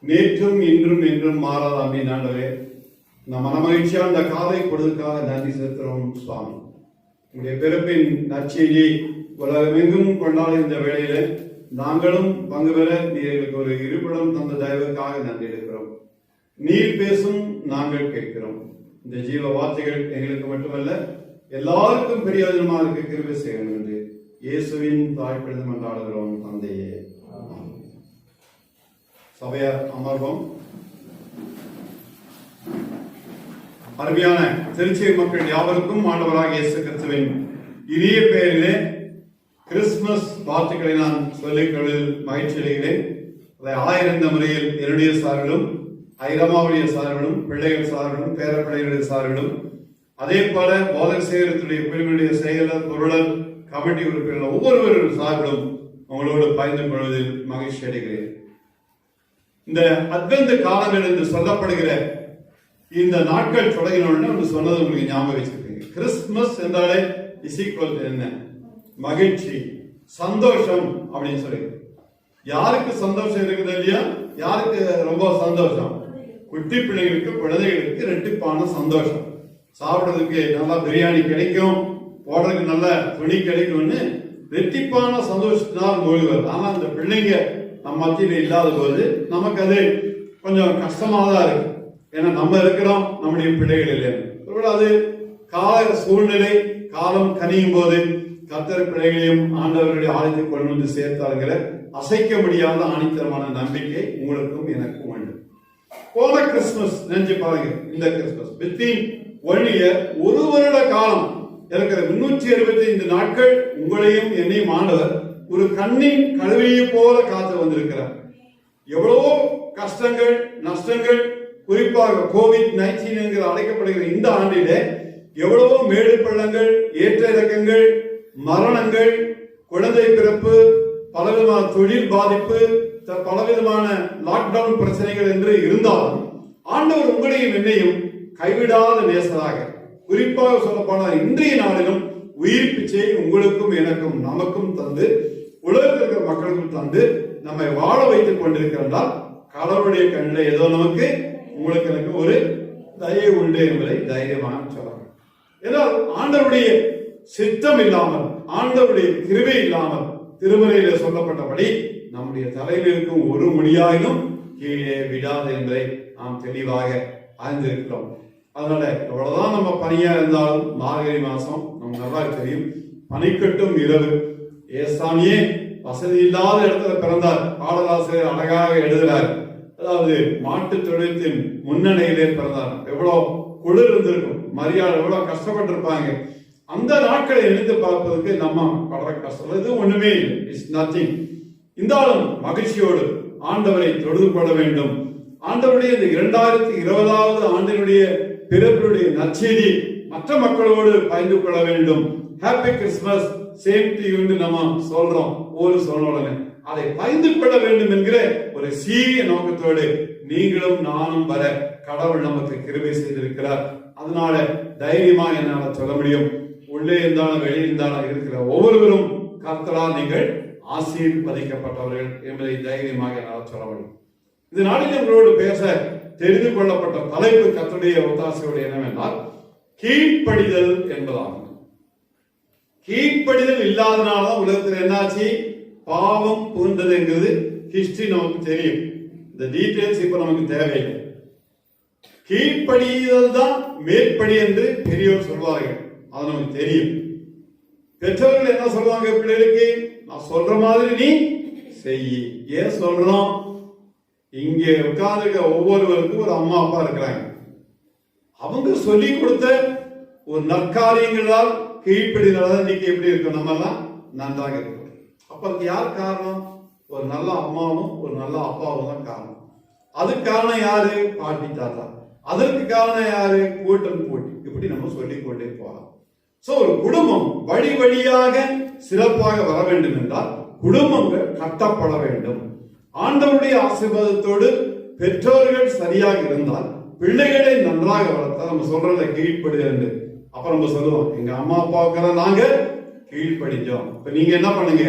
நேற்றும் இன்றும் என்றும் மாறாத அன்பின் ஆண்டவரே, நம் மனமகிழ்ச்சியா இந்த காலை பொழுதுக்காக நன்றி செலுத்துகிறோம் சுவாமி. உங்களுடைய பிறப்பின் நற்செய்தியை உலகமெங்கும் கொண்டாட இந்த வேளையில நாங்களும் பங்கு பெற நீர் எங்களுக்கு ஒரு இருப்பிடம் தந்த தயவுக்காக நன்றி எடுக்கிறோம். நீர் பேசும், நாங்கள் கேட்கிறோம். இந்த ஜீவ வார்த்தைகள் எங்களுக்கு மட்டுமல்ல, எல்லாருக்கும் பிரயோஜனமா இருக்க கிருபை செய்யணும் என்று இயேசுவின் தாழ்ப்பிடம் கொண்டாடுகிறோம் தந்தையே. சபையார் அமர்வோம். அருமையான திருச்சி மக்கள் யாவருக்கும் ஆண்டவராக இயேசு கிறிஸ்துவின் இனிய பெயரிலே கிறிஸ்துமஸ் வாழ்த்துக்களை நான் சொல்லிக் கொள்வதில் மகிழ்ச்சி அடைகிறேன். அதை ஆயிரந்த முறையில் என்னுடைய சார்பிலும், ஐரமாவுடைய சார்பிலும், பிள்ளைகள் சார்பிலும், பேரப்பிள்ளைகளுடைய சார்பிலும், அதே போல போதர் சேகரத்துடைய பிரிவினுடைய செயலர், பொருளர், கமிட்டி உறுப்பினர் ஒவ்வொருவரும் சார்பிலும் உங்களோடு பகிர்ந்து கொள்வதில் மகிழ்ச்சி அடைகிறேன். இந்த அட்வென்ட் காலங்கள் என்று சொல்லப்படுகிற இந்த நாட்கள் தொடங்கினோன்னு ஒன்று சொன்னது உங்களுக்கு ஞாபகம் வச்சிருக்கீங்க. கிறிஸ்துமஸ் என்றாலே இஸ் ஈக்குவல் என்ன? மகிழ்ச்சி, சந்தோஷம் அப்படின்னு சொல்லி. யாருக்கு சந்தோஷம் இருக்குது இல்லையா? யாருக்கு ரொம்ப சந்தோஷம்? குட்டி பிள்ளைகளுக்கு, குழந்தைகளுக்கு ரெட்டிப்பான சந்தோஷம். சாப்பிடுறதுக்கு நல்லா பிரியாணி கிடைக்கும், போடுறதுக்கு நல்ல துணி கிடைக்கும்னு ரெட்டிப்பான சந்தோஷத்தினால் மூழ்குவது. ஆனா அந்த பிள்ளைங்க நம்ம மத்தியில் இல்லாத போது நமக்கு அது கொஞ்சம் கஷ்டமா தான் இருக்கு. ஏன்னா நம்ம இருக்கிறோம், நம்முடைய பிள்ளைகள் இல்லை. அது கால சூழ்நிலை, காலம் கனியும் போது கர்த்தர் பிள்ளைகளையும் ஆண்டவர்களுடைய ஆலயத்தை கொண்டு வந்து சேர்த்தாருங்கிற அசைக்க முடியாத ஆணித்தரமான நம்பிக்கை உங்களுக்கும் எனக்கும் உண்டு. போன கிறிஸ்துமஸ் நினைச்சு பாருங்க. இந்த கிறிஸ்துமஸ் வித்தின் 1 year, ஒரு வருட காலம் இருக்கிற 365 நாட்கள் உங்களையும் என்னையும் ஆண்டவர் ஒரு கண்ணின் கழுவியை போல காத்து வந்திருக்கிறார். எவ்வளவோ கஷ்டங்கள், நஷ்டங்கள், குறிப்பாக கோவிட்-19 என்கிற அழைக்கப்படுகிற இந்த ஆண்டிலே எவ்வளவோ மேடு பள்ளங்கள், ஏற்ற இறக்கங்கள், மரணங்கள், குழந்தை பிறப்பு, பலவிதமான தொழில் பாதிப்பு, பலவிதமான லாக்டவுன் பிரச்சனைகள் என்று இருந்தாலும் ஆண்டவர் உங்களையும் என்னையும் கைவிடாத நேசராக, குறிப்பாக சொல்லப்போனால் இன்றைய நாளிலும் உயிர் பிச்சை உங்களுக்கும் எனக்கும் நமக்கும் தந்து, உலகத்தில் இருக்கிற மக்களுக்கும் தந்து நம்மை வாழ வைத்துக் கொண்டிருக்கிறால் கடவுளுடைய கண்ணில் ஏதோ நமக்கு உங்களுக்கு எனக்கு ஒரு தயவு உண்டு என்பதை தைரியமாக சொல்லலாம். ஏனால் ஆண்டவருடைய சித்தம் இல்லாமல், ஆண்டவருடைய கிருபை இல்லாமல் திருமலையில சொல்லப்பட்டபடி நம்முடைய தலையில் இருக்கும் ஒரு முடியாயினும் கீழே விடாது என்பதை நாம் தெளிவாக அறிந்திருக்கிறோம். அதனால எவ்வளவுதான் நம்ம பனியா இருந்தாலும் மார்கழி மாசம் நமக்கு நல்லா தெரியும், பனிக்கட்டும் இரவு. ஏசாமியே வசதி இல்லாத இடத்துல பிறந்தார். பாடலாசிரியர் அழகாக எழுதுகிறார். அதாவது மாட்டு தொழிலத்தின் முன்னணியிலே பிறந்தார். எவ்வளவு குளிர் இருந்திருக்கும், மரியாதை எவ்வளவு கஷ்டப்பட்டு இருப்பாங்க. அந்த நாட்களை நினைத்து பார்ப்பதற்கு நம்ம படுற கஷ்டம் இது ஒண்ணுமே இல்லை, இட்ஸ் நத்திங். இருந்தாலும் மகிழ்ச்சியோடு ஆண்டவரை தொழுது கொள்ள வேண்டும். ஆண்டவருடைய இந்த 2020 ஆண்டினுடைய பிறப்புடைய நற்செய்தி மற்ற மக்களோடு பகிர்ந்து கொள்ள வேண்டும். Happy Christmas, same to you என்று நம்ம சொல்றோம் ஒரு சொன்னோடனே. அதை பகிர்ந்து கொள்ள வேண்டும் என்கிற ஒரு சீரிய நோக்கத்தோடு நீங்களும் நானும் வர கடவுள் நமக்கு கிருபை செய்திருக்கிறார். அதனால தைரியமா என்னால சொல்ல முடியும், உள்ளே இருந்தாலும் வெளியே இருந்தாலும் இருக்கிற ஒவ்வொருவரும் கர்த்தரால் நீங்கள் ஆசீர்வதிக்கப்பட்டவர்கள் என்பதை தைரியமாக என்னால் சொல்ல முடியும். இந்த நாளில் உங்களோடு பேச தெரிந்து கொள்ளப்பட்ட தலைப்பு கர்த்தருடைய ஒத்தாசையோடு என்னவென்றால் கீழ்ப்படிதல் என்பதாகும். கீழ்ப்படிதல் இல்லாதனால்தான் உலகத்தில் என்னாச்சு, பாவம் புகுந்தது என்கிறது ஹிஸ்டரி நமக்கு தெரியும். இந்த டீடைல்ஸ் இப்ப நமக்கு தேவையில்லை. கீழ்ப்படிதல் தான் மேற்படி என்று பெரியோர் சொல்வார்கள், அது நமக்கு தெரியும். பெற்றோர்கள் என்ன சொல்லுவாங்க பிள்ளைகளுக்கு, நான் சொல்ற மாதிரி நீ செய். ஏன் சொல்றோம், இங்கே உட்கார்ந்துருக்க ஒவ்வொருவருக்கும் ஒரு அம்மா அப்பா இருக்கிறாங்க. அவங்க சொல்லி கொடுத்த ஒரு நற்காரியங்களால் கீழ்ப்படிதல் இன்னைக்கு எப்படி இருக்கும், நம்ம எல்லாம் நன்றாக இருக்கும். அப்ப அதுக்கு யார் காரணம், ஒரு நல்ல அம்மாவும் ஒரு நல்ல அப்பாவும் தான் காரணம். அதுக்கு காரணம் யாரு, பாட்டி தாத்தா. அதற்கு காரணம் யாரு, கூட்டம் போட்டி. இப்படி நம்ம சொல்லிக் கொண்டே போகலாம். சோ ஒரு குடும்பம் வழி வழியாக சிறப்பாக வர வேண்டும் என்றால் குடும்பங்கள் கட்டப்பட வேண்டும். ஆண்டவருடைய ஆசீர்வாதத்தோடு பெற்றோர்கள் சரியாக இருந்தால் பிள்ளைகளை நன்றாக வளர்த்தா நம்ம சொல்றத கீழ்ப்படுது. அப்புறம் நம்ம சொல்லுவோம், எங்க அம்மா அப்பாவுக்கெல்லாம் நாங்க கீழ்ப்படிஞ்சோம். இப்ப நீங்க என்ன பண்ணுங்க,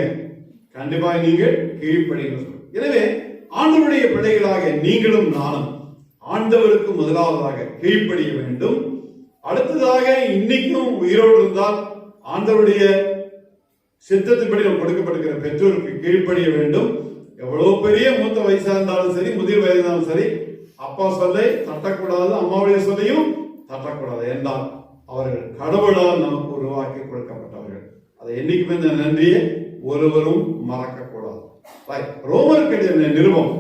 கண்டிப்பா நீங்கள் கீழ்ப்படிங்க. எனவே ஆண்டவருடைய பிள்ளைகளாக நீங்களும் நானும் ஆண்டவருக்கு முதலாவதாக கீழ்ப்படிய வேண்டும். அடுத்ததாக இன்னைக்கும் உயிரோடு இருந்தால் ஆண்டவருடைய சித்தத்தின்படி நம்ம கொடுக்கப்படுகிற பெற்றோருக்கு கீழ்ப்படிய வேண்டும். எவ்வளவு பெரிய மூத்த வயசா இருந்தாலும் சரி, முதிர் வயது இருந்தாலும் சரி, அப்பா சொல்லை தட்டக்கூடாது, அம்மாவுடைய சொல்லையும் தட்டக்கூடாது. என்றால் அவர்கள் கடவுளால் நமக்கு உருவாக்கி கொடுக்கப்பட்டவர்கள். அதை என்னைக்குமே இந்த நன்றியை ஒருவரும் மறக்க கூடாது. ரோமருக்கு எழுதிய நிருபம்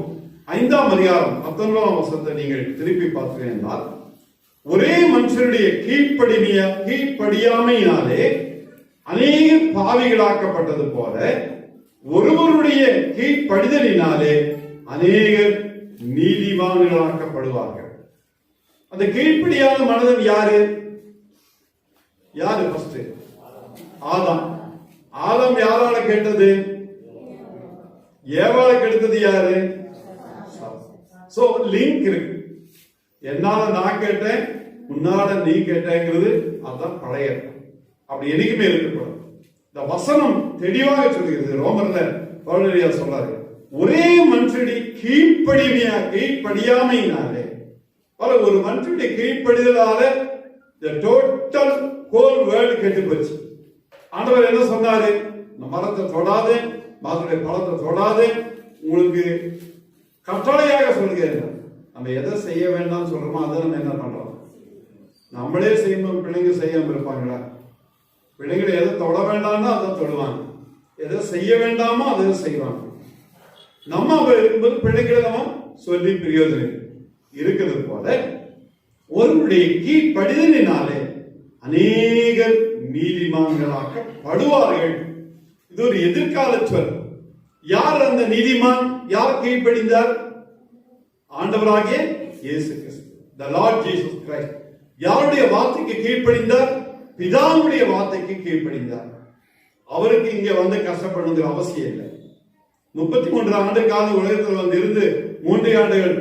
5ஆம் அதிகாரம் 19ஆம் வசனத்தை நீங்கள் திருப்பி பார்த்தீர்கள். ஒரே மனுஷனுடைய கீழ்ப்படியாமையினாலே அநேக பாவிகளாக்கப்பட்டது போல ஒருவருடைய கீழ்ப்படிதலினாலே அநேகர் நீதிமான்களாக்கப்படுவார்கள். அந்த கீழ்ப்படியாத மனிதன் யாரு? ஃபர்ஸ்ட் ஆதாம். ஆதாம் யாரால கேட்டது? ஏவாள கெடுத்தது யாரு? சோ லிங்க் இருக்கு. என்னால நான் கேட்டேன், உன்னால நீ கேட்டேங்கிறது அதான் பழைய. அப்படி என்னைக்குமே இருக்கக்கூடாது. இந்த வசனம் தெளிவாக சொல்லுகிறது. ரோமர்ல பவுலடியா சொல்றாரு, ஒரே மனுஷனுடைய கீழ்ப்படியாமையினாலே, ஒரு மனுஷனுடைய கீழ்ப்படிதலால டோட்டல் ஹோல் வேர்ல்டு கெட்டு போச்சு. ஆண்டவர் என்ன சொன்னாரு? மரத்தை தொடாதே, மரத்துடைய பழத்தை தொடாதே, உங்களுக்கு கட்டளையாக சொல்லுகிறேன். நம்ம எதை செய்ய வேண்டாம் சொல்றோமோ அதை நம்ம என்ன பண்றோம்? நம்மளே செய்யணும். பிள்ளைங்க செய்யாம இருப்பாங்களா? பிள்ளைங்களை எதை தொட வேண்டாம்னா அதை தொடுவாங்க, எதை செய்ய வேண்டாமோ அதை செய்வாங்க. நம்ம இருக்கும்போது பிள்ளைகளை நம்ம சொல்லி பிரயோஜனம் இருக்கிறது போல ஒருவருடைய கீழ்ப்படிதலினாலே அநேகர் நீதிமான்களாக்கப்படுவார்கள். இது ஒரு எதிர்கால சொல். யார் அந்த நீதிமான்? யார் கீழ்ப்படிந்தார்? ஆண்டவராகிய இயேசு கிறிஸ்து, the Lord Jesus Christ. யாருடைய வார்த்தைக்கு கீழ்ப்படிந்தார்? பிதாவுடைய வார்த்தைக்கு கீழ்ப்படிந்தார். அவருக்கு இங்க வந்து கஷ்டப்படுவது அவசியம் இல்லை. 33 ஆண்டு கால உலகத்தில் வந்து இருந்து 3 ஆண்டுகள்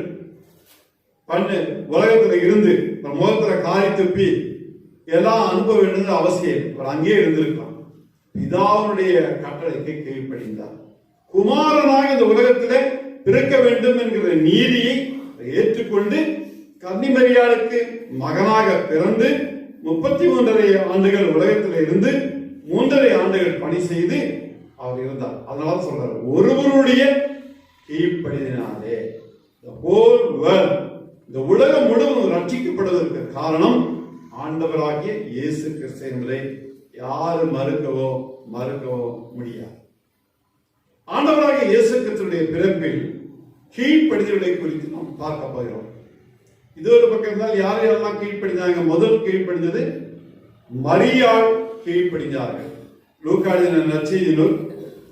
உலகத்துல இருந்து முகத்துல காரி துப்பி எல்லாம் அனுபவ வேண்டியது அவசியம் இல்லை. அவர் அங்கேயே இருந்திருக்கலாம். பிதாவுடைய கட்டளைக்கு கீழ்ப்படிந்தார். குமாரனாக இந்த உலகத்திலே பிறக்க வேண்டும் என்கிற நீதியை ஏற்றுக்கொண்டு கன்னிமரியாளுக்கு மகனாக பிறந்து 33 ஆண்டுகள் உலகத்தில் இருந்து 3 ஆண்டுகள் பணி செய்து அவர் இருந்தார். அதனால சொல்றார், ஒருவருடைய கீழ்ப்படினாலே இந்த உலகம் முழுவதும் ரட்சிக்கப்படுவதற்கு காரணம் ஆண்டவராகிய இயேசு கிறிஸ்து என்பதை யாரு மறுக்கவோ முடியாது. ஆண்டவராகிய இயேசு கிறிஸ்துடைய பிறப்பில் கீழ்ப்படிதலை குறித்து நாம் பார்க்க போகிறோம். இது ஒரு பக்கம் இருந்தால் யாரெல்லாம் கீழ்ப்படிந்தாங்க? முதல் கீழ்ப்படிந்தது மரியாள் கீழ்ப்படிந்தார்கள். லூக்கா எழுதின நற்செய்தியில்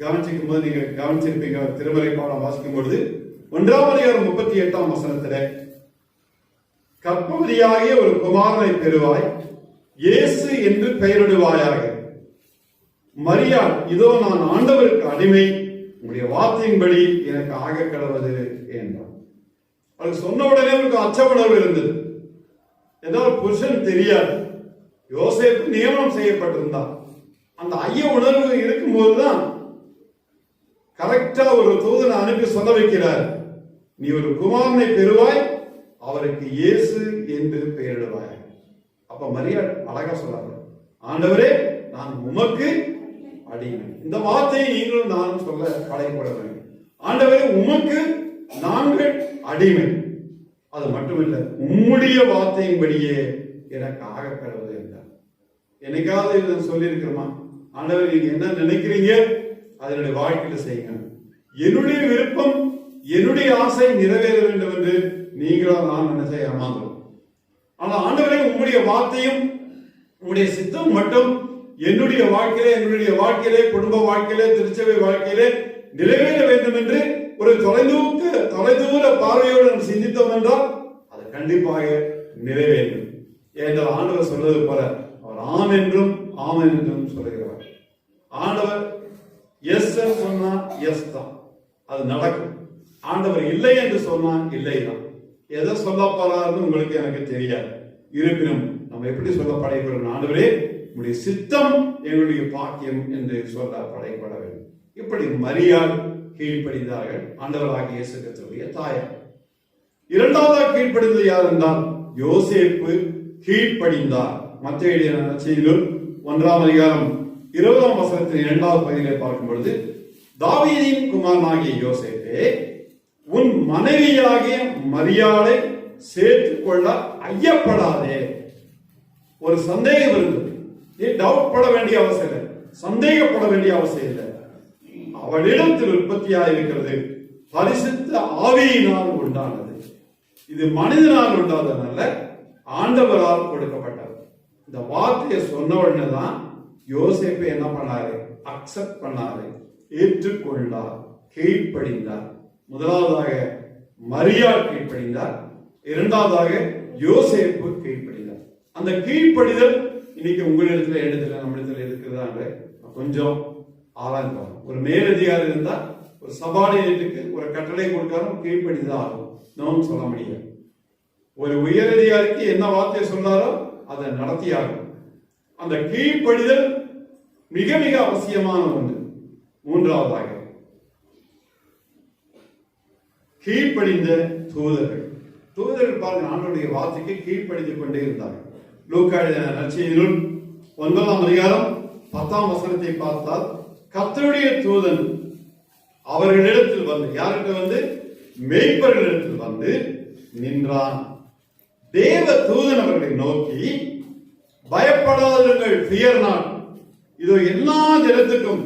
கவனிச்சிக்கும் போது நீங்க கவனிச்சிருப்பீங்க. திருமறை பாடம் வாசிக்கும் பொழுது 1ஆம் அதிகாரம் 38ஆம் வசனத்துல, கர்ப்பவதியாகிய ஒரு குமாரனை பெறுவாய், இயேசு என்று பெயரிடுவாயாக. மரியாள், இதோ நான் ஆண்டவருக்கு அடிமை, உங்களுடைய வார்த்தையின்படி எனக்கு ஆக கடவது என்றார். அது சொன்ன உடனே அவருக்கு அச்ச உணர்வு இருந்தது. ஏதாவது புருஷன் தெரியாது. யோசேப்பு நியமனம் செய்யப்பட்டிருந்தார். அந்த ஐய உணர்வு இருக்கும்போதுதான் கரெக்டா ஒரு தூதனை அனுப்பி சொல்ல வைக்கிறார், நீ ஒரு குமாரனை பெறுவாய், அவருக்கு இயேசு என்று பெயரிடுவாய். அப்ப மரியாள் அழகா சொல்றாங்க, ஆண்டவரே நான் உமக்கு அடிமை. இந்த வார்த்தையை நீங்களும் நானும் சொல்ல பழகப்பட வேண்டும். ஆண்டவரே உமக்கு நாங்கள் அடிமை. அது மட்டுமில்லை, உம்முடைய வார்த்தையின்படியே எனக்கு ஆக கடவுது என்றார். என்னைக்காவது இதை சொல்லி இருக்கிறோமா? ஆண்டவர் நீங்க என்ன நினைக்கிறீங்க அதனுடைய வாழ்க்கையில செய்யுங்க. என்னுடைய விருப்பம், என்னுடைய ஆசை நிறைவேற வேண்டும் என்று நீங்களா நான் என்ன செய்ய ஏமாந்தோம். ஆனா ஆண்டவரே உம்முடைய வார்த்தையும் உம்முடைய சித்தம் மட்டும் என்னுடைய வாழ்க்கையிலே குடும்ப வாழ்க்கையிலே திருச்சபை வாழ்க்கையிலே நிறைவேற வேண்டும் என்று ஒரு தொலைதூர பார்வையோடு நாம் சிந்தித்தோம் என்றால் அது கண்டிப்பாக நிறைவேறும். ஏனென்றால் ஆண்டவர் சொல்வது போல அவர் ஆம் என்றும் ஆமன் என்றும் சொல்லுகிறார். ஆண்டவர் எஸ் சொன்னா எஸ் தான், அது நடக்கும். ஆண்டவர் இல்லை என்று சொன்னால் இல்லை தான். எதை சொல்ல போறாருன்னு உங்களுக்கு எனக்கு தெரியாது. இருப்பினும் நம்ம எப்படி சொல்ல படைக்கிறோம்? ஆண்டவரே உங்களுடைய சித்தம் எங்களுடைய பாக்கியம் என்று சொல்ல படைப்பட வேண்டும். இப்படி மரியாள் கீழ்ப்படிந்தார்கள் ஆண்டவராகிய இயேசு கிறிஸ்துவின் தாயார். இரண்டாவதாக கீழ்ப்படிந்தது யார் என்றால் யோசேப்பு கீழ்ப்படிந்தார். மத்தேயு நற்செய்தியில் 1ஆம் அதிகாரம் 20ஆம் வசனத்தின் 2வது பகுதியிலே பார்க்கும் பொழுது, தாவீதின் குமாரனாகிய யோசேப்பே, உன் மனைவியாகிய மரியாளை சேர்த்துக் கொள்ள ஐயப்படாதே. ஒரு சந்தேகம் இருந்தது. நீ டவுட் பட வேண்டிய அவசியம் இல்லை, சந்தேகப்பட வேண்டிய அவசியம் இல்லை. அவளிடத்தில் உற்பத்தியாக இருக்கிறது பரிசுத்த ஆவியினால் உண்டானது. இது மனிதனால் உண்டாததல்ல, ஆண்டவரால் கொடுக்கப்பட்டது. இந்த வார்த்தையை சொன்ன உடனே தான் யோசேப்பு என்ன பண்ணாரு? அக்செப்ட் பண்ணாரு, ஏற்றுக்கொண்டார், கீழ்ப்படிந்தார். முதலாவதாக மரியாள் கீழ்ப்படிந்தார், இரண்டாவதாக யோசேப்பு கீழ்ப்படிந்தார். அந்த கீழ்ப்படிதல் இன்னைக்கு உங்களிடத்துல இடத்துல நம்மிடத்துல இருக்கிறதா கொஞ்சம் ஆராய்ந்து. ஒரு மேலதிகாரி இருந்தா ஒரு சபார்டினேட்டுக்கு ஒரு கட்டளை கொடுக்காரும் கீழ்ப்படிதான் ஆகும், நாம் சொல்ல முடியாது. ஒரு உயரதிகாரிக்கு என்ன வார்த்தை சொன்னாரோ அதை நடத்தியாகும். அந்த கீழ்ப்படிதல் மிக மிக அவசியமான ஒன்று. மூன்றாவதாக கீழ்ப்படிந்த தூதர்கள். தூதர்கள் பாருங்க, ஆண்டவருடைய வார்த்தைக்கு கீழ்ப்படிந்து கொண்டே இருந்தார்கள். லூக்கா எழுதின நற்செய்தியில் 9ஆம் அதிகாரம் 10ஆம் வசனத்தை பார்த்தால், கர்த்தருடைய தூதன் அவர்களிடத்தில் வந்து, யார்கிட்ட வந்து? மேய்ப்பர்களிடத்தில் வந்து நின்றான். தேவ தூதன் அவர்களை நோக்கி, பயப்படாதீர்கள், fear not, இதோ எல்லா ஜனத்துக்கும்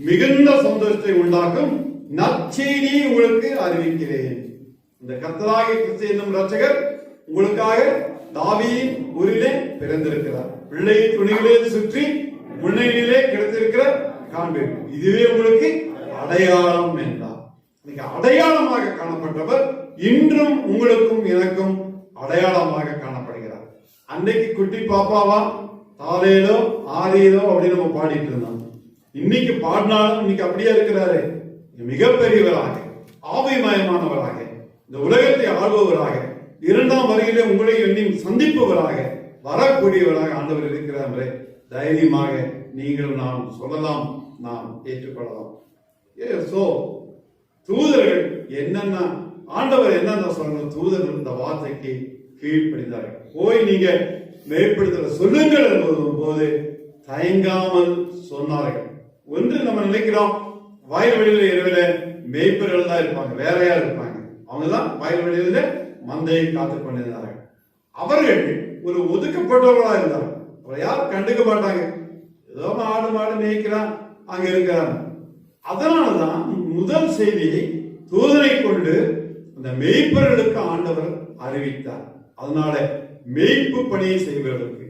மிகுந்த சந்தோஷத்தை உண்டாக்கும் நற்செய்தியை உங்களுக்கு அறிவிக்கிறேன். இந்த கர்த்தராகிய கிறிஸ்து என்னும் இரட்சகர் உங்களுக்காக தாவீதின் ஊரிலே பிறந்திருக்கிறார். பிள்ளையை துணிகளே சுற்றி முன்னணியிலே கிடைத்திருக்கிற காண்பீர். இதுவே உங்களுக்கு அடையாளம் என்றார். இன்னைக்கு அடையாளமாக காணப்பட்டவர் இன்றும் உங்களுக்கும் எனக்கும் அடையாளமாக காணப்படுகிறார். அன்னைக்கு குட்டி பாப்பாவா தாலேலோ ஆரியலோ அப்படின்னு நம்ம பாடிட்டு இருந்தோம். இன்னைக்கு பாடினாலும் இன்னைக்கு அப்படியே இருக்கிறாரு. மிகப்பெரியவராக, ஆவிமயமானவராக, இந்த உலகத்தை ஆள்பவராக, இரண்டாம் வருகையிலே உங்களை எண்ணி சந்திப்பவராக, வரக்கூடியவராக ஆண்டவர் இருக்கிறார். தைரியமாக நீங்கள் நாம் சொல்லலாம், நாம் ஏற்றுக்கொள்ளலாம். சோ தூதர்கள் என்னென்ன ஆண்டவர் என்னென்ன சொல்லணும், தூதர்கள் இந்த வார்த்தைக்கு கீழ்ப்படிந்தார்கள். போய் நீங்க மேற்படுத்த சொல்லுங்கள் போது தயங்காமல் சொன்னார்கள். ஒன்று நம்ம நினைக்கிறோம், வயல்வெளியில இரவில மேய்ப்பர்கள் தான் இருப்பாங்க, வேற யார் இருப்பாங்க? அவங்கதான் வயல்வெளியில மந்தையை காத்துக் கொண்டிருந்தார்கள். அவர்கள் ஒரு ஒதுக்கப்பட்டவர்களா இருந்தார்கள். அவரை யாரும் கண்டுக்க மாட்டாங்க. ஏதோ ஆடு மாடு மேய்க்கிறான், அங்க இருக்கிறாங்க. அதனாலதான் முதல் செய்தியை தூதனை கொண்டு அந்த மேய்ப்பர்களுக்கு ஆண்டவர் அறிவித்தார். அதனால மேய்ப்பு பணியை செய்வர்களுக்கு,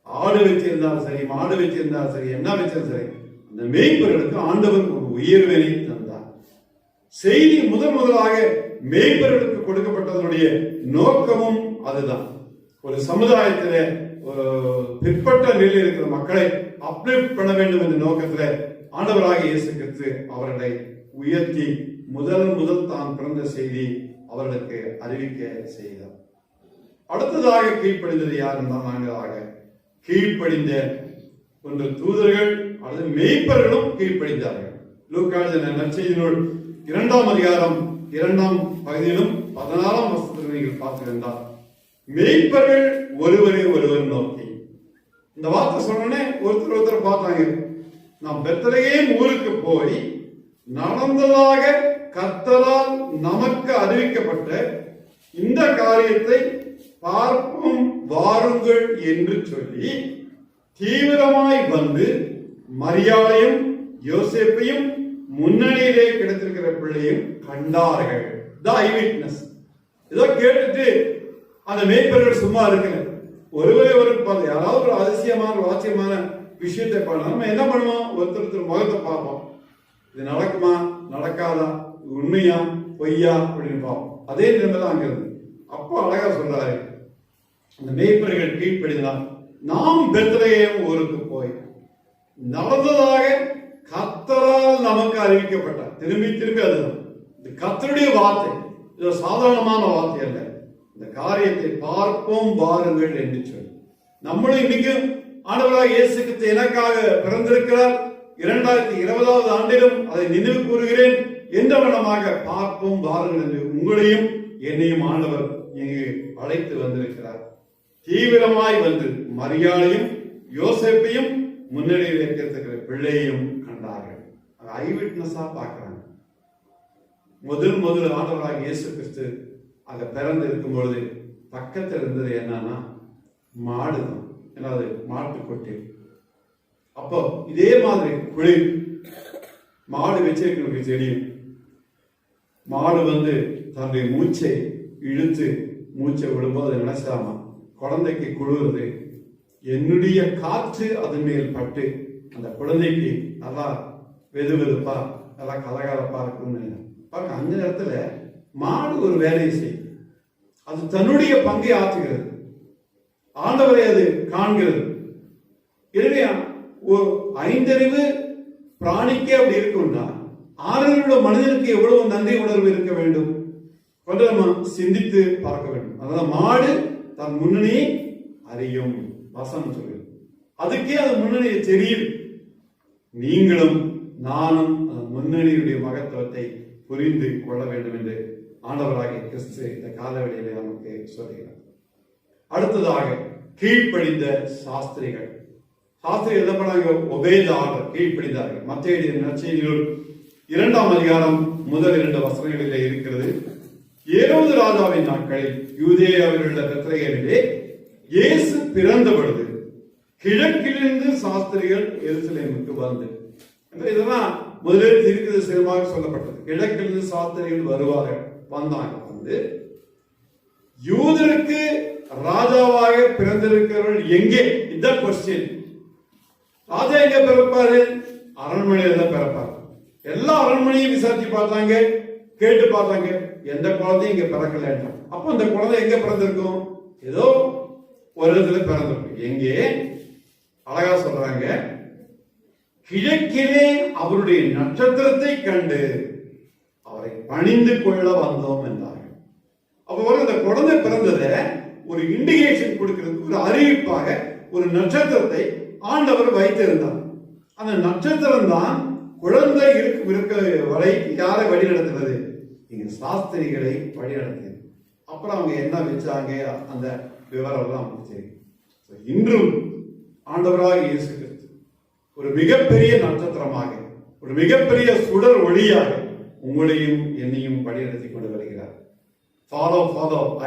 ஆடு வச்சிருந்தாலும் சரி, மாடு வச்சிருந்தாலும் சரி, என்ன வச்சிருந்தாலும் சரி, அந்த மேய்ப்பர்களுக்கு ஆண்டவர் ஒரு உயர்வினை தந்தார். செய்தி முதலாக மேய்ப்பர்களுக்கு கொடுக்கப்பட்டதனுடைய நோக்கமும் அதுதான். ஒரு சமுதாயத்தில ஒரு பிற்பட்ட நிலையில் இருக்கிற மக்களை அப்லிஃப்ட் பண்ண வேண்டும் என்ற நோக்கத்தில் ஆண்டவராக இயேசு கிறிஸ்து அவர்களை உயர்த்தி முதல் தான் பிறந்த செய்தி அவர்களுக்கு அறிவிக்க செய்தார். அடுத்ததாக கீழ்ப்படிந்தது யார் என்றால், நாங்களாக கீழ்ப்படிந்த ஒன்று தூதர்கள் அல்லது மேய்ப்பர்களும் கீழ்ப்படிந்தார்கள். லூக்கா எழுதின நற்செய்தி நூல் 2ஆம் அதிகாரம் 2ஆம் பகுதியிலும் 14ஆம் வசனத்தில் நீங்கள் பார்த்திருந்தால், மேய்ப்பர்கள் ஒருவரை ஒருவர் நோக்கி, இந்த வார்த்தை சொன்னோன்னே ஒருத்தர் பார்த்தாங்க. நாம் பெத்லகேம் ஊருக்கு போய் நடந்ததாக கர்த்தரால் நமக்கு அறிவிக்கப்பட்ட இந்த காரியத்தை பார்ப்போம் வாருங்கள் என்று சொல்லி தீவிரமாய் வந்து மரியாளையும் யோசேப்பையும் முன்னணியிலே கிடைத்திருக்கிற பிள்ளையும் கண்டார்கள். இதோ கேட்டுட்டு அந்த மேய்ப்பர்கள் சும்மா இருக்கல. ஒருவரை யாராவது ஒரு அதிசயமான வாட்சியமான விஷயத்தை பண்ண நம்ம என்ன பண்ணுவோம்? ஒருத்தர் முகத்தை பார்ப்போம். இது நடக்குமா நடக்காதா, உண்மையா பொய்யா அப்படின்னு பார்ப்போம். அதே நிலைமைதான் அங்க இருந்து. அப்போ அழகா சொல்றாரு, அந்த மேய்ப்பர்கள் கீழ்ப்படிதான் நாம் பெத்லகேம் ஊருக்கு போய் நடந்ததாக கர்த்தரால் நமக்கு அறிவிக்கப்பட்டார். திரும்பி அதுதான் இந்த கர்த்தருடைய வார்த்தை. இது சாதாரணமான வார்த்தை அல்ல. இந்த காரியத்தை பார்ப்போம் வாருங்கள் என்று சொல்லி நம்மளும் இன்னைக்கு ஆண்டவராக இயேசு கிறிஸ்து எனக்காக பிறந்திருக்கிறார், 2020ஆவது ஆண்டிலும் அதை நினைவு கூறுகிறேன் என்ற வண்ணமாக பார்ப்போம் வாருங்கள் என்று உங்களையும் என்னையும் ஆண்டவர் இங்கு அழைத்து வந்திருக்கிறார். தீவிரமாய் வந்து மரியாளையும் யோசேப்பையும் முன்னணியில் இருக்கிற பிள்ளையும் கண்டார்கள். ஐ விட்னஸா பார்க்கிறாங்க. முதல் ஆண்டவராக இயேசு கிறிஸ்து அங்க பிறந்து இருக்கும் பொழுது பக்கத்தில் இருந்தது என்னன்னா மாடு தான். என்னது? மாட்டுக்கொட்டி. அப்போ இதே மாதிரி குளிர் மாடு வச்சிருக்கிறவங்களுக்கு தெரியும். மாடு தன்னுடைய மூச்சை இழுத்து மூச்சை விடும்போது நினைச்சாமா குழந்தைக்கு குளிர்றது, என்னுடைய காற்று அதன் மேல் பட்டு அந்த குழந்தைக்கு நல்லா வெது வெதுப்பா நல்லா கலகலப்பா இருக்கும்னு பார்க்க. அந்த இடத்துல மாடு ஒரு வேலையை செய்யும். அது தன்னுடைய பங்கை ஆற்றுகிறது. ஆண்டவரை அது காண்கிறது. எனவே ஒரு ஐந்தறிவு பிராணிக்கே அப்படி இருக்கும்னா ஆறறிவுள்ள மனிதனுக்கு எவ்வளவு நன்றி உணர்வு இருக்க வேண்டும்? கொஞ்சம் நம்ம சிந்தித்து பார்க்க வேண்டும். அதனால மாடு தன் முன்னணியை அறியும் வசனம் சொல்லுது. அதுக்கே அது முன்னணியை தெரியும். நீங்களும் நானும் முன்னணியுடைய மகத்துவத்தை புரிந்து கொள்ள வேண்டும் என்று ஆண்டவராகிய கிறிஸ்து இந்த காலவெளியிலே நமக்கு சொல்லுகிறார். அடுத்ததாக கீழ்ப்படிந்த சாஸ்திரிகள் என்ன பண்ணாங்க? ஒபேத ஆர்டர், கீழ்ப்படிந்தார்கள். மத்தேயு நற்செய்தியில் 2ஆம் அதிகாரம் முதல் 2 வசனங்களிலே இருக்கிறது. ஏரோது ராஜாவின் நாட்களில் யூதேயாவில் உள்ள பெத்லகேமிலே இயேசு பிறந்த பொழுது கிழக்கிலிருந்து சாஸ்திரிகள் எருசலேமுக்கு வந்து, இதெல்லாம் முதலில் தீர்க்கதரிசனமாக சொல்லப்பட்டது. கிழக்கிலிருந்து சாஸ்திரிகள் வருவார்கள், வந்தாங்க. யூதருக்கு ராஜாவாக பிறந்திருக்கிறவர்கள் எங்கே? இந்த கொஸ்டின். ராஜா எங்க பிறப்பாரு? அரண்மனையில தான் பிறப்பாரு. எல்லா அரண்மனையும் விசாரிச்சு பார்த்தாங்க, கேட்டு பார்த்தாங்க, எந்த குழந்தையும் இங்க பிறக்கல. அப்ப இந்த குழந்தை எங்க பிறந்திருக்கும்? ஏதோ ஒரு இடத்துல பிறந்திருக்கும். எங்கே? அழகா சொல்றாங்க, கிழக்கிலே அவருடைய நட்சத்திரத்தை கண்டு அவரை பணிந்து கொள்ள வந்தோம் என்றார்கள். அப்ப இந்த குழந்தை பிறந்ததை ஒரு இண்டிகேஷன் கொடுக்கிறது, ஒரு அறிவிப்பாக ஒரு நட்சத்திரத்தை ஆண்டவர் வைத்திருந்தார். அந்த நட்சத்திரம் தான் குழந்தை இருக்க வரை யாரை வழி நடத்துறது? இங்க சாஸ்திரிகளை வழி நடத்தியது. அப்புறம் அவங்க என்ன வச்சாங்க, அந்த விவரம் எல்லாம் தெரியும். இன்றும் ஆண்டவராக இயேசு கிறிஸ்து ஒரு மிகப்பெரிய நட்சத்திரமாக, ஒரு மிகப்பெரிய சுடர் ஒளியாக உங்களையும் என்னையும் வழிநடத்தி கொண்டு வருகிறார். ஃபாலோ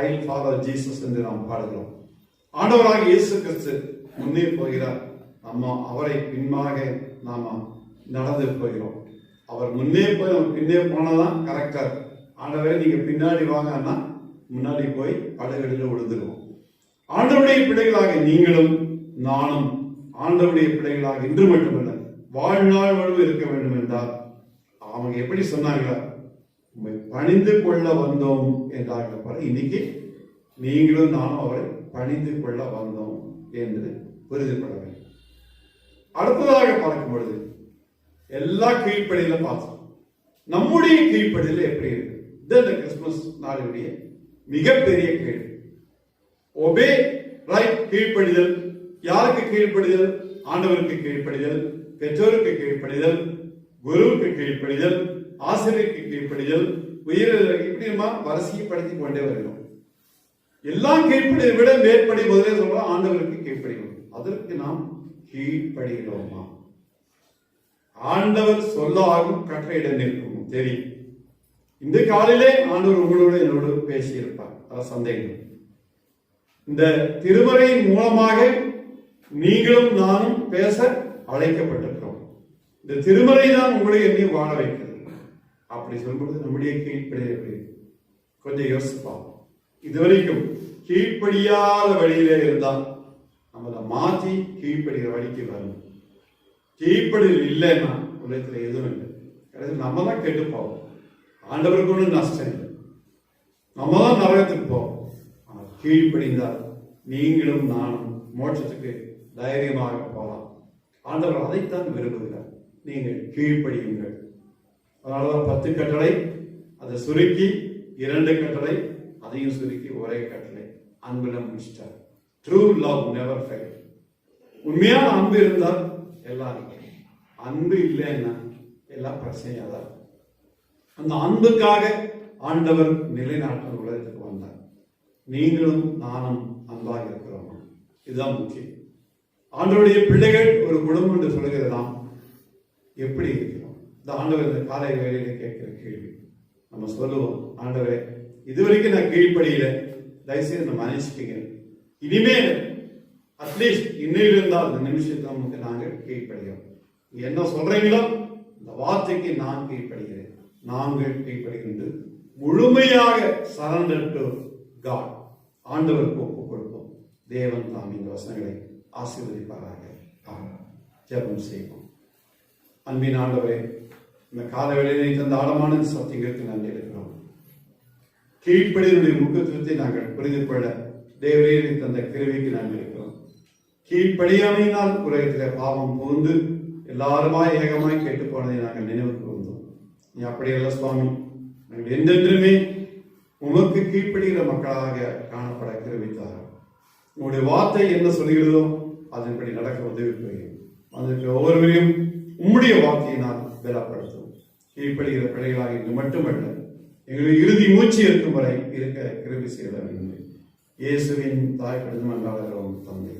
ஐ ஃபாலோ ஜீசஸ் என்று நாம் பாடுகிறோம். ஆண்டவராக இயேசு கிறிஸ்து முன்னே போகிறார், நம்ம அவரை பின்பாக நாம நடந்து போகிறோம். அவர் முன்னே போய் நம்ம பின்னே போனதான் கரெக்டா. ஆண்டவரே நீங்க பின்னாடி வாங்கன்னா முன்னாடி போய் படுகடியில் விழுந்துருவோம். ஆண்டவருடைய பிள்ளைகளாக நீங்களும் நானும் ஆண்டவருடைய பிள்ளைகளாக இன்று மட்டுமல்ல வாழ்நாள் முழுவதும் இருக்க வேண்டும் என்றால் அவங்க எப்படி சொன்னாங்க? உண்மை பணிந்து கொள்ள வந்தோம் என்றார்கள். இன்னைக்கு நீங்களும் நானும் அவரை பணிந்து கொள்ள வந்தோம் என்று புரிந்துகொள்ள வேண்டும். அடுத்ததாக பார்க்கும் பொழுது எல்லா கீழ்ப்படியில பார்த்தோம். நம்முடைய கீழ்ப்படியில எப்படி இருக்கு? இந்த கிறிஸ்துமஸ் நாளுடைய மிகப்பெரிய கேள்வி. ஒபே ரைட், கீழ்ப்படிதல். யாருக்கு கீழ்ப்படிதல்? ஆண்டவருக்கு கீழ்ப்படிதல், பெற்றோருக்கு கீழ்ப்படிதல், குருவுக்கு கீழ்ப்படிதல், ஆசிரியருக்கு கீழ்ப்படிதல், இப்படிமா வரிசைப்படுத்தி கொண்டே வருகிறோம். எல்லாம் கீழ்ப்படியை விட மேற்படி முதலே சொல்றோம், ஆண்டவருக்கு கீழ்ப்படிகிறோம். அதற்கு நாம் கீழ்ப்படுகிறோமா? ஆண்டவர் சொல்லாகும் கட்டளையிட நிற்கும் தெரியும். இந்த காலையிலே ஆண்டவர் உங்களோடு என்னோடு பேசியிருப்பார், அதான் சந்தேகம். இந்த திருமறையின் மூலமாக நீங்களும் நானும் பேச அழைக்கப்பட்டிருக்கிறோம். இந்த திருமறை தான் உங்களை என்னையும் வாழ வைக்கிறது. அப்படி சொல்லும்போது நம்முடைய கீழ்ப்படியை எப்படி கொஞ்சம் யோசிப்போம். இதுவரைக்கும் கீழ்ப்படியாத வழியிலே இருந்தால் நம்மளை மாற்றி கீழ்ப்படுகிற வழிக்கு வரணும். கீழ்ப்படியில் இல்லைன்னா உலகத்தில் எதுவும் இல்லை. கடைசி நம்ம தான் கெட்டு போவோம். ஆண்டவருக்கு ஒன்றும் நஷ்டம் இல்லை. நம்ம தான் நரகத்துக்கு போவோம். ஆனால் கீழ்ப்படிந்தால் நீங்களும் நானும் மோட்சத்துக்கு தைரியமாக போகலாம். ஆண்டவர் அதைத்தான் விரும்புகிறார். நீங்கள் கீழ்ப்படியுங்கள். அதனாலதான் 10 கட்டளை, அதை சுருக்கி 2 கட்டளை, அதையும் சுருக்கி ஒரே கட்டளை, அன்புல முடிச்சிட்டார். True love never fail. உண்மையான அன்பு இருந்தால் எல்லாம் இருக்கு. அன்பு இல்லைன்னா எல்லாம் பிரச்சனையா தான். அந்த அன்புக்காக ஆண்டவர் நிலைநாட்ட உலகத்துக்கு வந்தார். நீங்களும் நானும் அன்பாக இருக்கிறோம். இதுதான் முக்கியம். ஆண்டவருடைய பிள்ளைகள் ஒரு குடும்பம் என்று சொல்லுகிறதாம். எப்படி இருக்கிறோம்? இந்த ஆண்டவர் இந்த காலை வேலையில கேட்கிற கேள்வி. நம்ம சொல்லுவோம், ஆண்டவரே இதுவரைக்கும் நான் கீழ்ப்படியில, தயவுசெய்து நம்ம மன்னிச்சுட்டீங்க, இனிமேல் அட்லீஸ்ட் இன்னும் இருந்தால் இந்த நிமிஷத்தை நமக்கு நாங்கள் கீழ்ப்படுகிறோம். என்ன சொல்றீங்களோ இந்த வார்த்தைக்கு நான் கீழ்ப்படுகிறேன், நாங்கள் கீழ்ப்படுகின்ற முழுமையாக சரண்டர் டு காட், ஆண்டவருக்கு ஒப்புக் கொடுப்போம். தேவன் தாம் இந்த வசனங்களை ஆசீர்வதிப்பாராக. ஜெபம் செய்வோம். அன்பின் ஆண்டவரே, இந்த கால வேளையிலே தந்த ஆழமான சத்தியங்களுக்கு நன்றி இருக்கிறோம். கீழ்ப்படிதலுடைய முக்கியத்துவத்தை நாங்கள் புரிந்து கொள்ள தேவரே தந்த கிருபைக்கு நன்றி இருக்கிறோம். கீழ்ப்படியாமையினால் உலகத்தில் பாவம் புகுந்து எல்லாருமாய் ஏகமாய் கேட்டு போனதை நாங்கள் நினைவுக்கு வந்தோம். நீ அப்படியல்ல சுவாமி, நாங்கள் என்றென்றுமே உமக்கு கீழ்ப்படுகிற மக்களாக காணப்பட கிருபித்தார். உங்களுடைய வார்த்தை என்ன சொல்கிறதோ அதன்படி நடக்க உதவி புரியும். அதற்கு ஒவ்வொருவரையும் உம்முடைய வார்த்தையினால் பலப்படுத்தும். கீழ்ப்படுகிற பிள்ளைகளாக இன்று மட்டுமல்ல, எங்களுடைய இறுதி மூச்சு இருக்கும் வரை இருக்க கிருபை செய்த வேண்டும். இயேசுவின் தாய் கடந்து மன்றாடுகிறோம் தந்தை.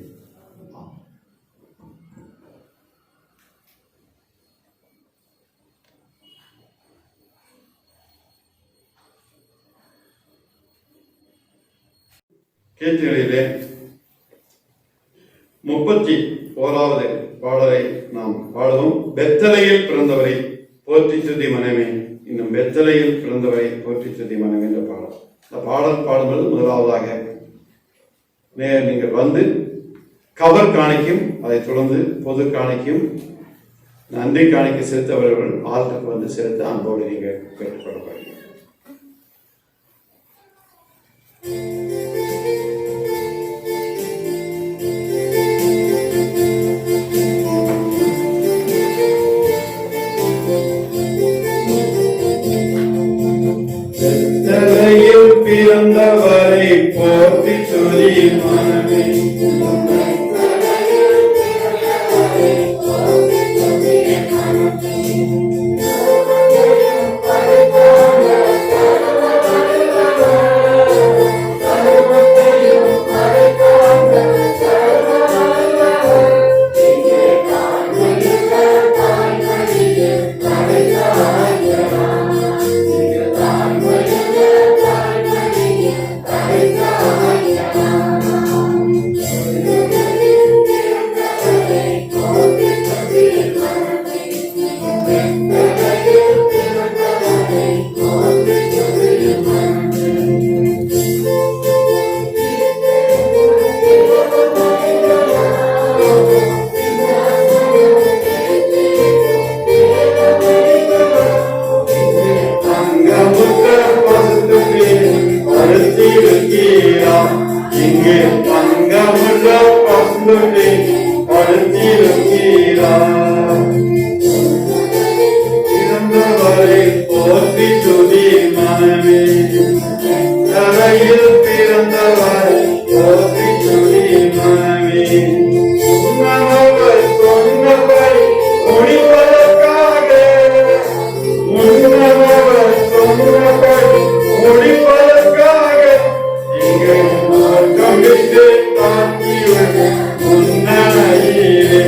கீர்த்தனையிலே 31வது பாடலை நாம் பாடுவோம். பெத்தலையில் பிறந்தவரை போற்றி துதி மனமே, இன்னும் பெத்தலையில் பிறந்தவரை போற்றி துதி மனமே என்ற பாடல். இந்த பாடல் பாடும்போது முதலாவதாக நீங்கள் வந்து கவர் காணிக்கும், அதைத் தொடர்ந்து பொது காணிக்கும், நன்றி காணிக்கை செலுத்தவர்கள் ஆளுக்கு வந்து செலுத்த அன்போடு நீங்கள் கேட்டுக்கொள்ளப்படுகிறீர்கள். பிறந்தவரை போற்றி துதி மனமே, இங்கே தங்கமுள்ள பசுமை படுத்திருக்கிறார். பிறந்தவரை போற்றி துதி மனமே, தரையில் பிறந்தவரை போற்றி துதி மனமே, உன்னவர் சொன்னவரை முடிப்பதற்காக, உன்னவர் சொன்னவரை முடிப்பதற்காக இங்கே மார்க்கம் விட்டு பார்த்திவது உன்னனையிலே,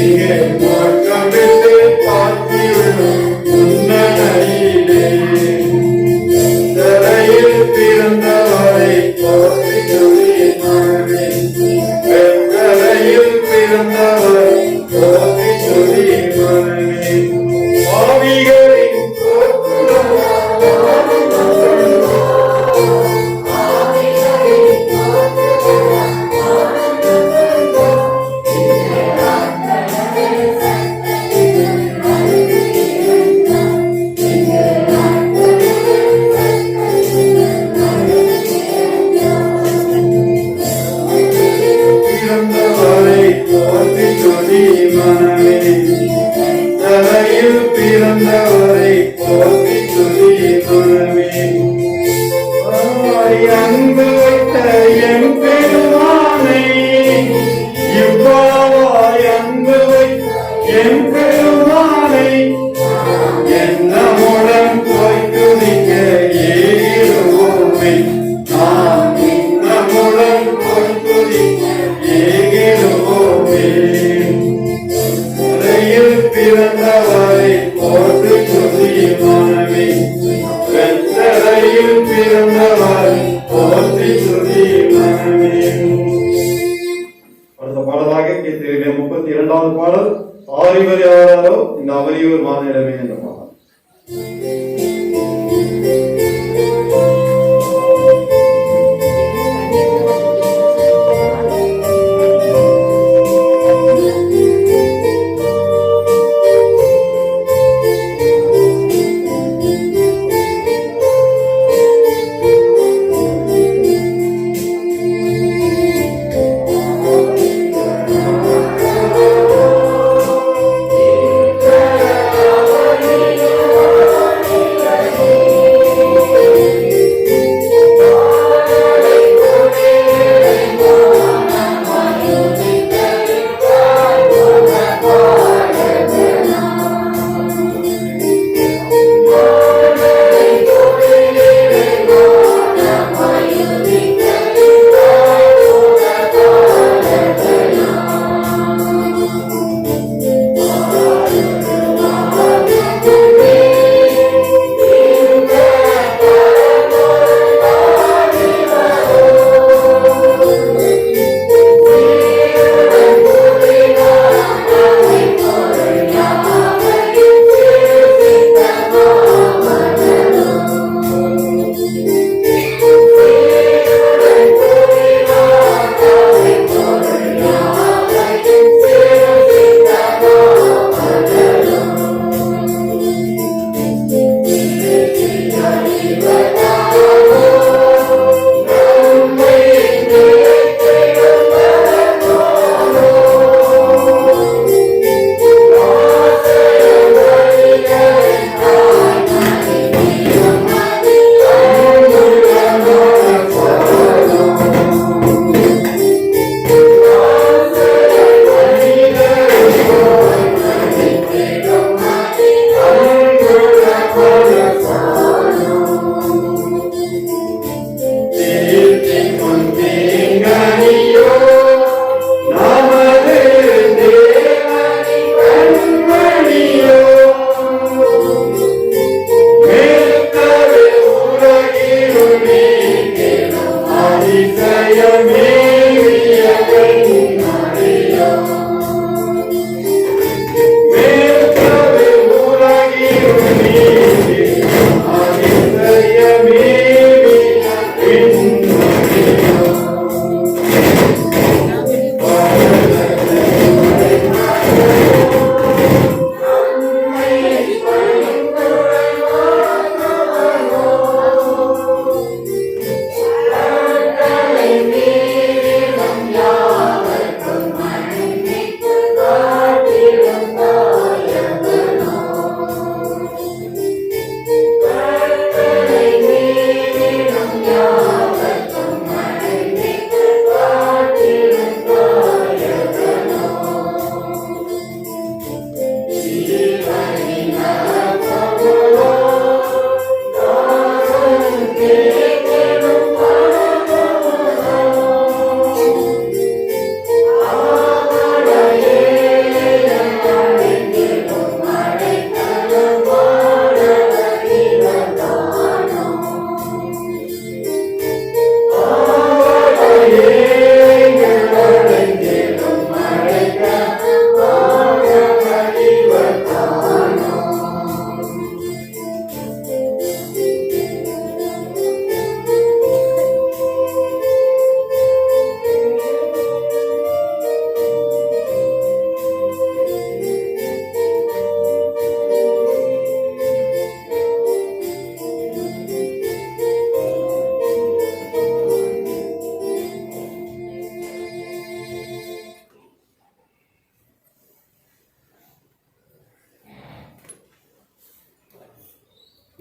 இங்கே மார்க்கம் விட்டு பார்த்திவது உன்னனையிலே, தரையில் பிறந்தவரை போற்றி துதி மனமே, தரையில் பிறந்தவரை போற்றி துதி மனமே, ஆவிகளின் பிறந்தவரை போற்றி துதி மனமே, அன்பு வைத்த என் பெருமானை, இவ்வாறாய் அன்பு வைத்த என் பெருமானை, என்னமுடன் போய் துதிக்க ஏகிடுவோமே, நாம் என்னமுடன் போய் துதிக்க ஏகிடுவோமே. மலையில் பிறந்தவர் போற்றி துதி மனமே. அடுத்த பாடலாக கீர்த்தனையிலே 32வது பாடல், ஆரிவர் யாராரோ இந்த அவரியூர் மானிடமே என்ற பாடல்.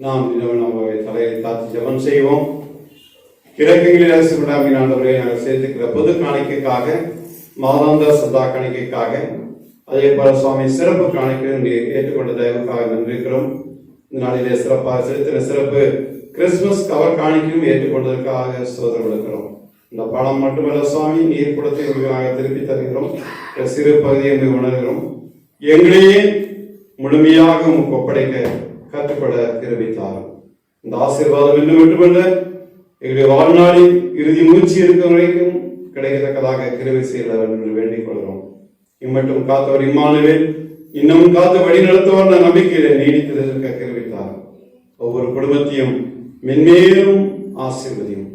நாம் நம்முடைய தலையை தாத்தி ஜெபம் செய்வோம். கிழக்குகளில் அரசு விடாமின் ஆண்டவரை நாங்கள் சேர்த்துக்கிற பொது காணிக்கைக்காக, மாதாந்த சதா காணிக்கைக்காக, அதே போல சுவாமி சிறப்பு காணிக்கை நீர் ஏற்றுக்கொண்ட தயவுக்காக நன்றிக்கிறோம். இந்த நாளிலே சிறப்பாக செலுத்தின சிறப்பு கிறிஸ்துமஸ் கவர் காணிக்கையும் ஏற்றுக்கொண்டதற்காக சோதனை கொடுக்கிறோம். இந்த பணம் மட்டுமல்ல சுவாமி, நீர் கொடுத்து எங்களுக்காக திருப்பி தருகிறோம். சிறு பகுதியை என்று உணர்கிறோம். எங்களையே முழுமையாக உமக்கு ஒப்படைக்க கற்றுக்கொள்ள கிருபை தாரும். இந்த ஆசீர்வாதம் இன்னும் மட்டுமல்ல, எங்களுடைய வாழ்நாளில் இறுதி மூச்சு இருக்கும் வரைக்கும் கிடைக்கத்தக்கதாக கிருபை செய்ய வேண்டும் என்று வேண்டிக் கொள்கிறோம். இம்மட்டும் காத்தவர் இம்மானுவேல், இன்னும் காத்து வழி நடத்துவார் நம்பிக்கையில நீடித்திருக்க கிருபித்தார். ஒவ்வொரு குடும்பத்தையும் மென்மேலும் ஆசீர்வதியும்.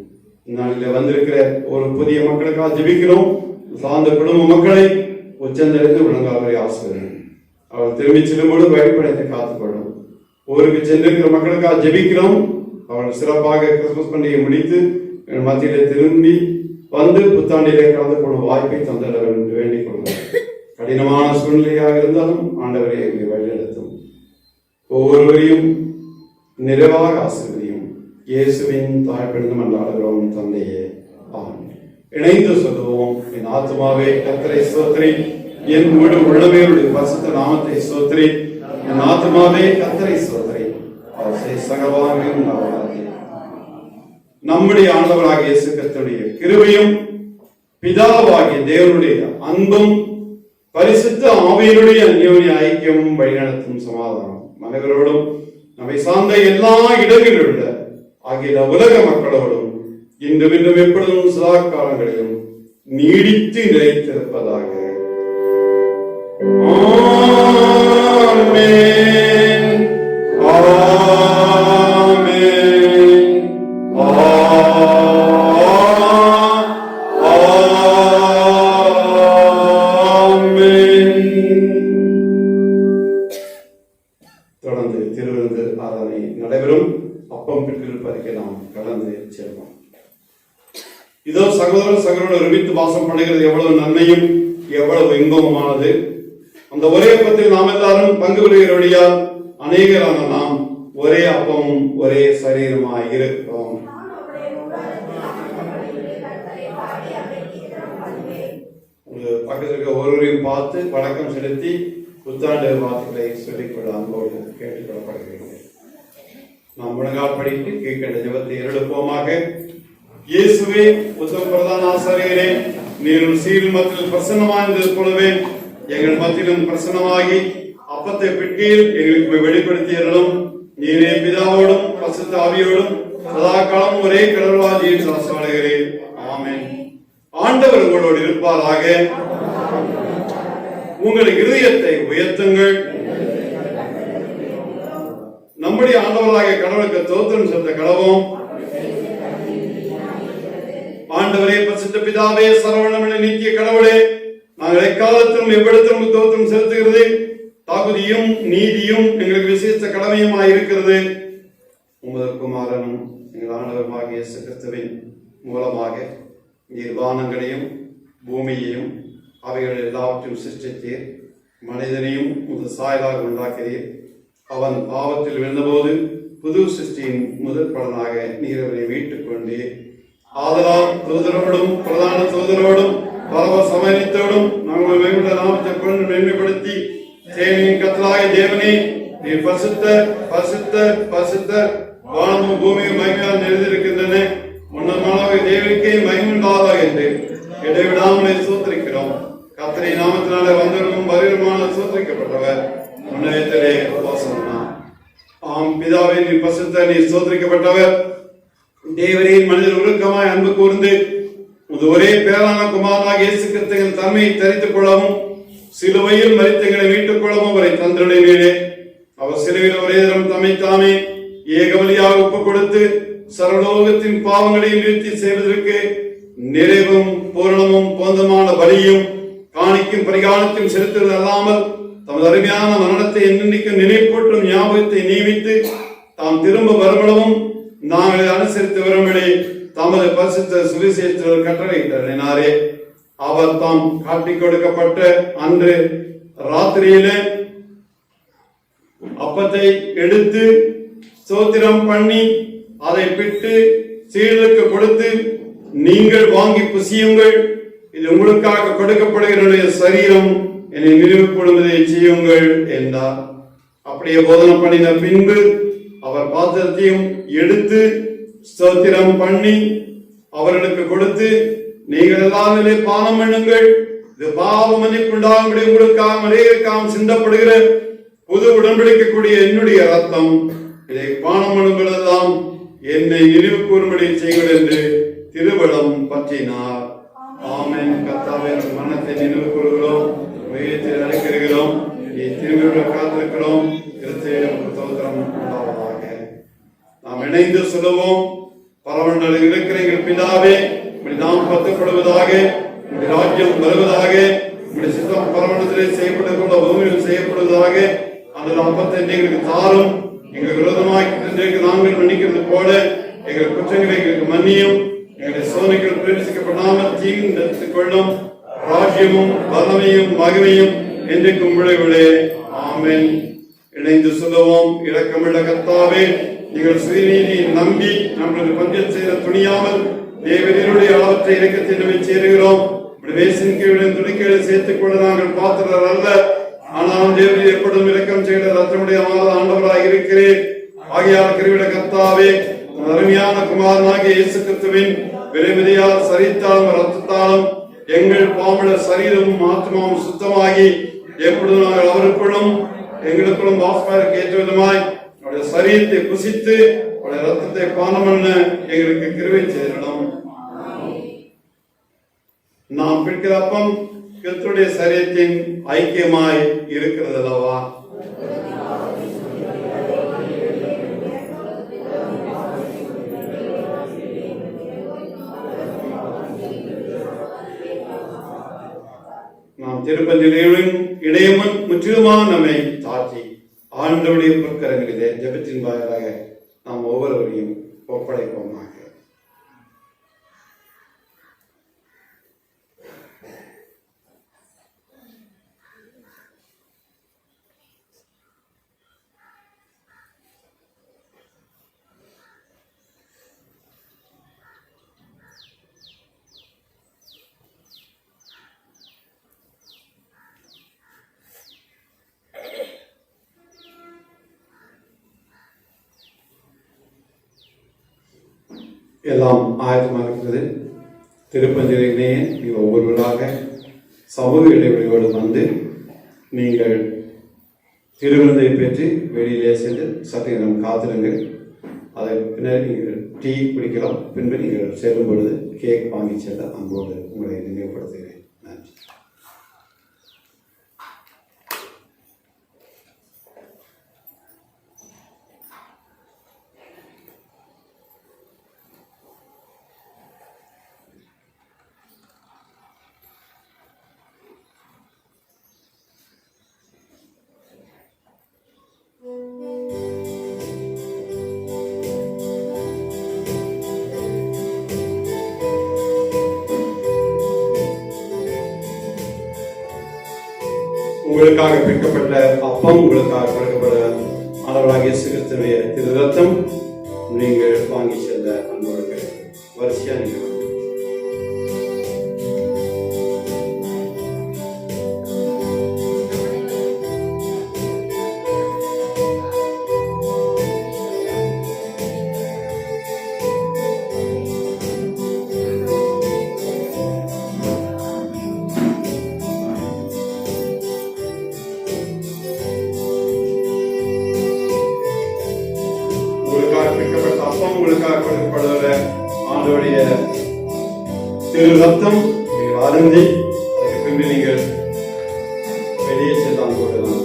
இந்நாளில் வந்திருக்கிற ஒரு புதிய மக்களுக்காக ஜெபிக்கிறோம். சார்ந்த குடும்ப மக்களை உச்சந்தெடுத்து விளங்காவரை ஆசீர்வதியும். அவர் திரும்பி செல்லும்போது வழிபடத்தை காத்துக்கொள்ளும். ஊருக்கு சென்றிருக்கிற மக்களுக்காக ஜெபிக்கிறோம். அவர்கள் சிறப்பாக கிறிஸ்துமஸ் பண்டிகை முடித்து மத்தியிலே திரும்பி வந்து புத்தாண்டிலே கலந்து கொள்ளும் வாய்ப்பை தந்திட வேண்டும் என்று வேண்டிக் கொள்கிறோம். கடினமான சூழ்நிலையாக இருந்தாலும் ஆண்டவரை எங்களை வழிநடத்தும். ஒவ்வொருவரையும் நிறைவாக ஆசீர்வதியும். இயேசுவின் தாழ்பிழந்து மன்றாடுகிறோம் தந்தையே, ஆமென். இணைந்து சொல்லுவோம். என் ஆத்துமாவே கர்த்தரை ஸ்தோத்திரி, என் முழு உள்ளமையுடைய பரிசுத்த நாமத்தை ஸ்தோத்திரி. என் ஆத்துமாவே கர்த்தரை ஸ்தோத்திரி, அவர் சகவாமியும் நம்முடைய ஆண்டவராகிய இயேசு கிறிஸ்துவின் கிருபையும் பிதாவாகிய தேவனுடைய அன்பும் பரிசுத்த ஆவியினுடைய அந்யோன்ய ஐக்கியமும் வழிநடத்தும் சமாதானம் அனைவரோடும் நம்மை சார்ந்த எல்லா இடங்களில் உள்ள ஆகிய உலக மக்களோடும் இன்றும் இன்னும் எப்பொழுதும் சதா காலங்களிலும் நீடித்து நிலைத்திருப்பதாக. ஆமென். தொடர்ந்து திருவிருந்து ஆராதனை நடைபெறும். அப்பம் பெற்றிருப்பதற்கு நாம் கலந்து செல்வோம். இதோ சகோதரர் சகோதரர் ஒருமித்து வாசம் பண்ணுகிறது எவ்வளவு நன்மையும் எவ்வளவு இன்பமானது. அந்த ஒரே அப்பத்தில் நாம் எல்லாரும் பங்கு பெறுகிறபடியால் அநேகரான நாம் ஒரே அப்பமும் ஒரே சரீரமாய் இருக்கிறோம். பக்கத்தில் இருக்க ஒருவரையும் பார்த்து வணக்கம் செலுத்தி புத்தாண்டு வார்த்தைகளை சொல்லிக்கொள்ள அன்போடு கேட்டுக்கொள்ளப்படுகிறீர்கள். நாம் முழங்கால் படித்து கீழ்கண்ட ஜெபத்தை எடுப்போமாக. இயேசுவே, உத்தம பிரதான ஆசாரியரே, நீரும் சீல் மத்தியில் பிரசன்னமாயிருந்தது போலவே எங்கள் மத்தியிலும் பிரசன்னமாகி அப்பத்தை பிட்டியில் எங்களுக்கு வெளிப்படுத்தியர்களும் நீரே பிதாவோடும் பரிசுத்த ஆவியோடும் சதா காலம் ஒரே கடவுளாகிய சாஸ்திரவாளர்களே, ஆமென். ஆண்டவர் உங்களோடு இருப்பாராக. உங்கள் இருதயத்தை உயர்த்துங்கள். நம்முடைய ஆண்டவராகிய கடவுளுக்கு தோத்திரம் செலுத்த கடவோம். ஆண்டவரே, பரிசுத்த பிதாவே, சரவணமன நித்திய கடவுளே, நாங்கள் எக்காலத்திலும் எவ்விடத்திலும் தோத்திரம் செலுத்துகிறது தகுதியும் நீதியும் எங்களுக்கு விசேஷ கடமையுமாய் இருக்கிறது. உமது குமாரனும் எங்கள் ஆண்டவருமாகிய இயேசு கிறிஸ்துவின் மூலமாக நீர் வானங்களையும் பூமியையும் அவைகள் எல்லாவற்றையும் சிருஷ்டித்தீர். மனிதனையும் உமது சாயலாக உண்டாக்கிறீர். அவன் பாவத்தில் விழுந்தபோது புது சிருஷ்டியின் முதல் பலனாக நீர் அவரை மீட்டுக் கொண்டீர். ஆதலால் தூதரோடும் பிரதான தூதரோடும் பரவ சமயத்தோடும் நாங்கள் மேம்பட்ட நாமத்தை கொண்டு மேன்மைப்படுத்தி சேனையின் கர்த்தராகிய தேவனே, நீர் பரிசுத்த பரிசுத்த பரிசுத்த, வானமும் பூமியும் மகிமையால் நிறைந்திருக்கின்றன. உன்னதமான தேவனுக்கே மகிமையுண்டாவதாக என்று இடைவிடாமலே சூத்திரிக்கிறோம். கர்த்தரை நாமத்தினாலே வந்தவர்களும் வருகிறமான சூத்திரிக்கப்பட்டவர் உன்னதத்திலே வாசனா. ஆம் பிதாவே, நீர் பரிசுத்த, நீர் சூத்திரிக்கப்பட்டவர். தேவரின் மனிதர் உருக்கமாய் அன்பு கூர்ந்து ஒரே பேரான குமாரனாக இயேசு கிறிஸ்துவின் தன்மையை தரித்துக் கொள்ளவும் சிலுவையில் மரித்தங்களை மீட்டுக் கொள்ளவும் அவரை தந்திரனே. அவர் சிலுவையில் ஒரே தரம் தம்மைத்தாமே ஏகவலியாக ஒப்புக் கொடுத்து சர்வலோகத்தின் பாவங்களை நிறுத்தி செய்வதற்கு நிறைவும் பூரணமும் போந்தமான பலியும் காணிக்கும் பரிகாரத்தையும் செலுத்துவது அல்லாமல் தமது அருமையான மரணத்தை என்னென்னைக்கும் நினைப்பூட்டும் ஞாபகத்தை நியமித்து தாம் திரும்ப வருமளவும் நாங்கள் அனுசரித்து வரும்படி தமது பரிசுத்த சுவிசேஷத்தில் கட்டளையிட்டாரே. அவர் தாம் காட்டிக் கொடுக்கப்பட்ட அன்று ராத்திரியிலே அப்பத்தை எடுத்து ஸ்தோத்திரம் பண்ணி அதை பிட்டு சீடர்களுக்கு கொடுத்து, நீங்கள் வாங்கி புசியுங்கள், இது உங்களுக்காக கொடுக்கப்படுகிற சரீரம், என்னை நினைவு கூறுவதை செய்யுங்கள் என்றார். அப்படியே போதனை பண்ணின பின்பு அவர் பாத்திரத்தையும் எடுத்து ஸ்தோத்திரம் பண்ணி அவர்களுக்கு கொடுத்து, நீங்கள் எல்லாருமே பானம் பண்ணுங்கள், இது பாவ மன்னிப்புண்டாகும்படி உங்களுக்காக அநேகருக்காக சிந்தப்படுகிற புது உடன்படிக்கக்கூடிய என்னுடைய ரத்தம், இதை பானம் பண்ணும்போதெல்லாம் என்னை நினைவு கூறும்படி செய்யுங்கள் என்று திருவளம் பற்றினார். ஆமென். கர்த்தாவே, மரணத்தை நினைவு கூறுகிறோம், உயரத்தை அழைக்கிறோம், நீ திருவிழா காத்திருக்கிறோம். கிறிஸ்துவுக்கு ஸ்தோத்திரம் உண்டாவதாக. நாம் இணைந்து சொல்லுவோம். பரவண்டல் இருக்கிற எங்கள் பிதாவே, உம்முடைய நாமம் பத்துப்படுவதாக, உம்முடைய ராஜ்யம் வருவதாக, உம்முடைய சித்தம் பரவண்டத்திலே செய்யப்பட்டது போல பூமியில் செய்யப்படுவதாக. அந்த அப்பத்தை எங்களுக்கு தாரும். எங்கள் விரோதமாய் நாங்கள் மன்னிக்கிறது போல எங்கள் குற்றங்களை எங்களுக்கு மன்னியும். எங்களுடைய சோதனைகள் பிரவேசிக்கப்படாமல் தீங்கு நடத்திக் கொள்ளும். ராஜ்யமும் வல்லமையும் மகிமையும் என்றைக்கு உங்களுடைய. ஆமென். இணைந்து சொல்லுவோம். இரக்கமுள்ள கர்த்தாவே, நீங்கள் சுயநீதியை நம்பி நம்மளது பஞ்சம் செய்த துணியாமல் தேவனுடைய அளவற்ற இலக்கத்தை நம்பி சேருகிறோம். வேசின் கீழே துணிக்கைகளை சேர்த்துக் கொள்ள நாங்கள் பாத்திரர் அல்ல. ஆனால் தேவனில் எப்பொழுதும் இரக்கம் செய்த ரத்தமுடைய ஆண்டவராக இருக்கிறேன். ஆகியால் கிருவிட கர்த்தாவே, அருமையான குமாரனாகிய இயேசு கிறிஸ்துவின் விரைவிதையால் சரித்தாலும் ரத்தத்தாலும் எங்கள் பாம்புல சரீரமும் ஆத்மாவும் சுத்தமாகி எப்பொழுதும் நாங்கள் அவருக்குள்ளும் எங்களுக்குள்ளும் வாசமாக ஏற்ற விதமாய் அவருடைய சரீரத்தை புசித்து அவருடைய ரத்தத்தை பானம் பண்ண எங்களுக்கு கிருபை செய்திடணும். நாம் பிடிக்கிற அப்பம் கிறிஸ்துடைய சரீரத்தின் ஐக்கியமாய் இருக்கிறது அல்லவா? நாம் திருப்பஞ்சிலையும் இணையமும் முற்றிலுமாக நம்மை தாழ்த்தி ஆண்டவருடைய பொற்கரங்களிலே ஜெபத்தின் வாயிலாக நாம் ஒவ்வொருவரையும் ஒப்படைப்போமாக. எல்லாம் ஆயத்தமாக இருக்கிறது. திருப்பஞ்சிலே நீங்கள் ஒவ்வொருவராக சமூக இடைவெளியோடு வந்து நீங்கள் திருவிருந்தை பெற்று வெளியிலே சென்று சற்று நேரம் காத்திருங்கள். அதை பின்னர் நீங்கள் டீ குடிக்கலாம். பின்பு நீங்கள் செல்லும் பொழுது கேக் வாங்கி செல்ல அன்போடு உங்களை நினைவுபடுத்துகிறேன். நன்றி. உங்களுக்காக பிற்கப்பட்ட அப்பம், உங்களுக்காக கொடுக்கப்பட்ட ஆண்டவராகிய இயேசு கிறிஸ்துவின் திரு ரத்தம் நீங்கள் வாங்கி செல்ல அன்போடு வரிசையா நீங்கள் உங்களுக்காக கொடுக்கப்படுகிற ஆண்டவருடைய திரு ரத்தம் நீங்கள் அருந்தி அதற்கு பின்பு நீங்கள் வெளியே செல்லாம் போடலாம்.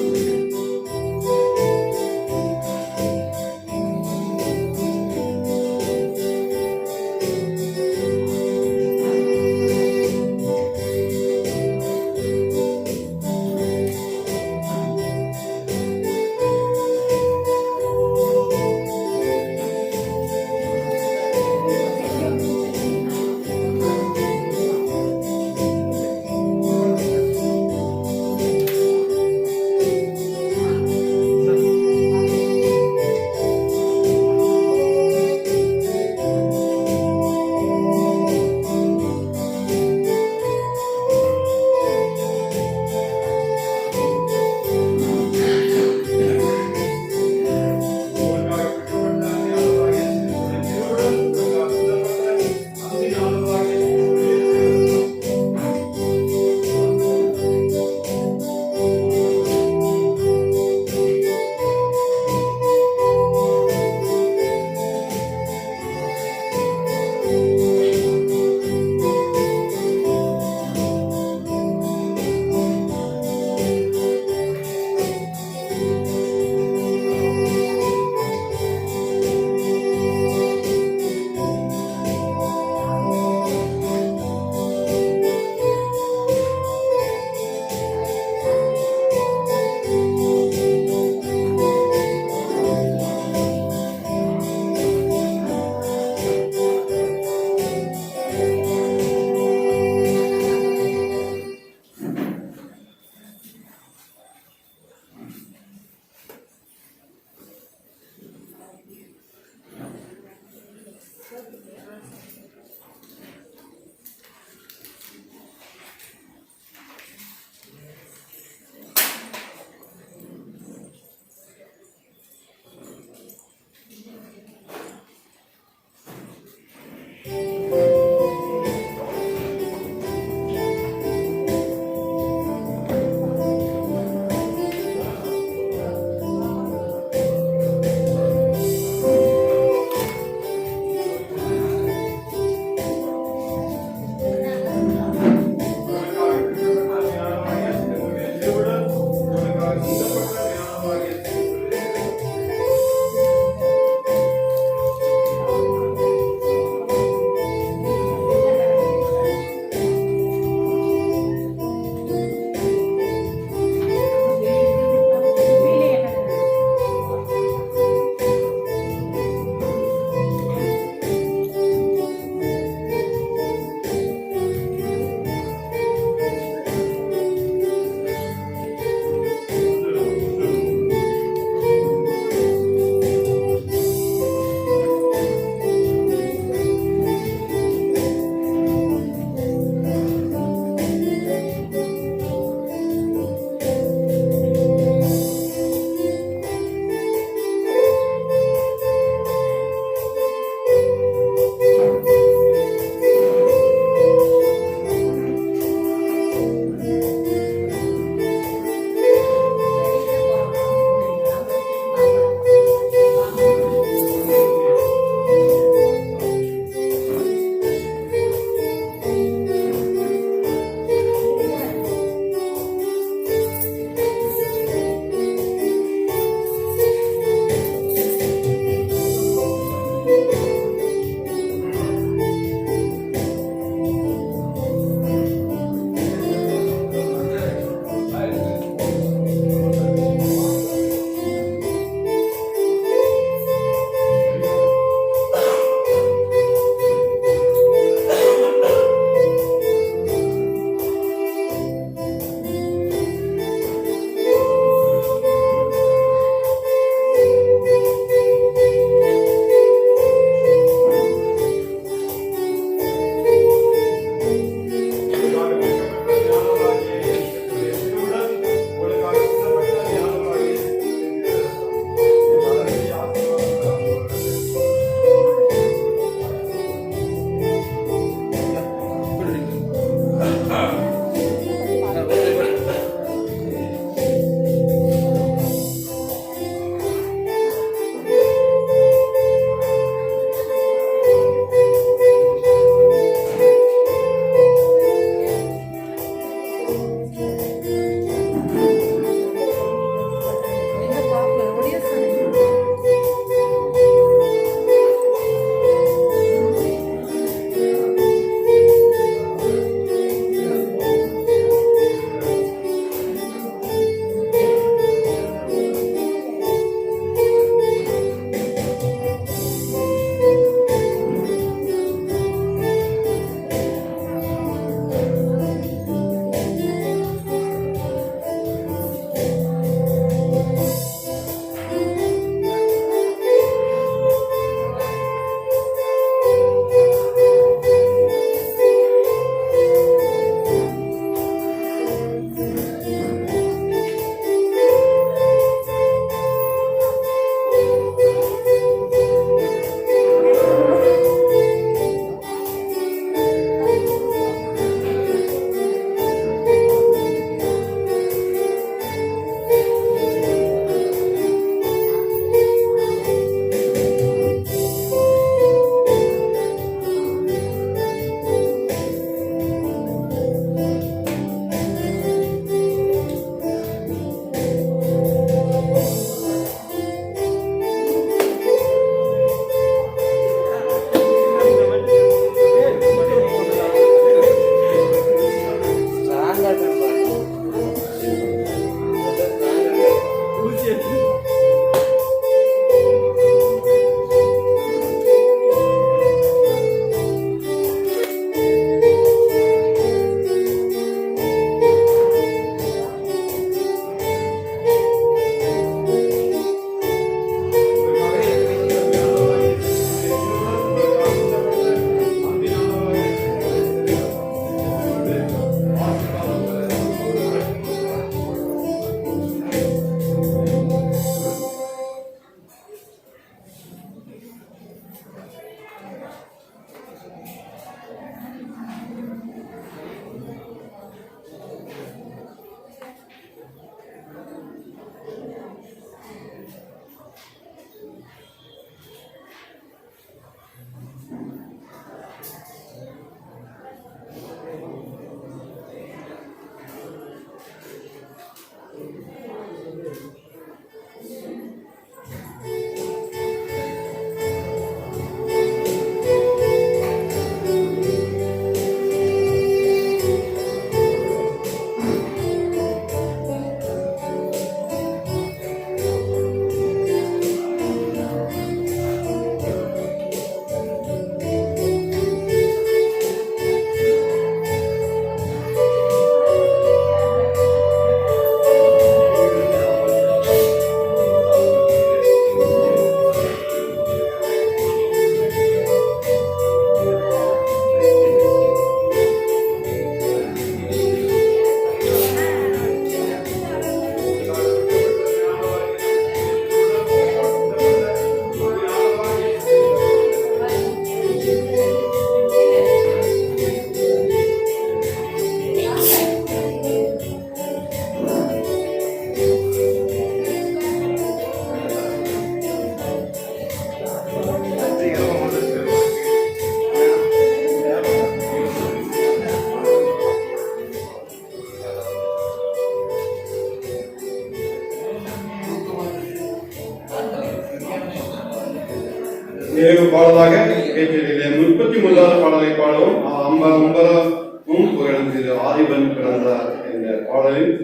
33வது பாடலை பாடுவோம். 59ம் புகழும் திரு ஆதிபன் பிறந்தார் என்ற பாடலின்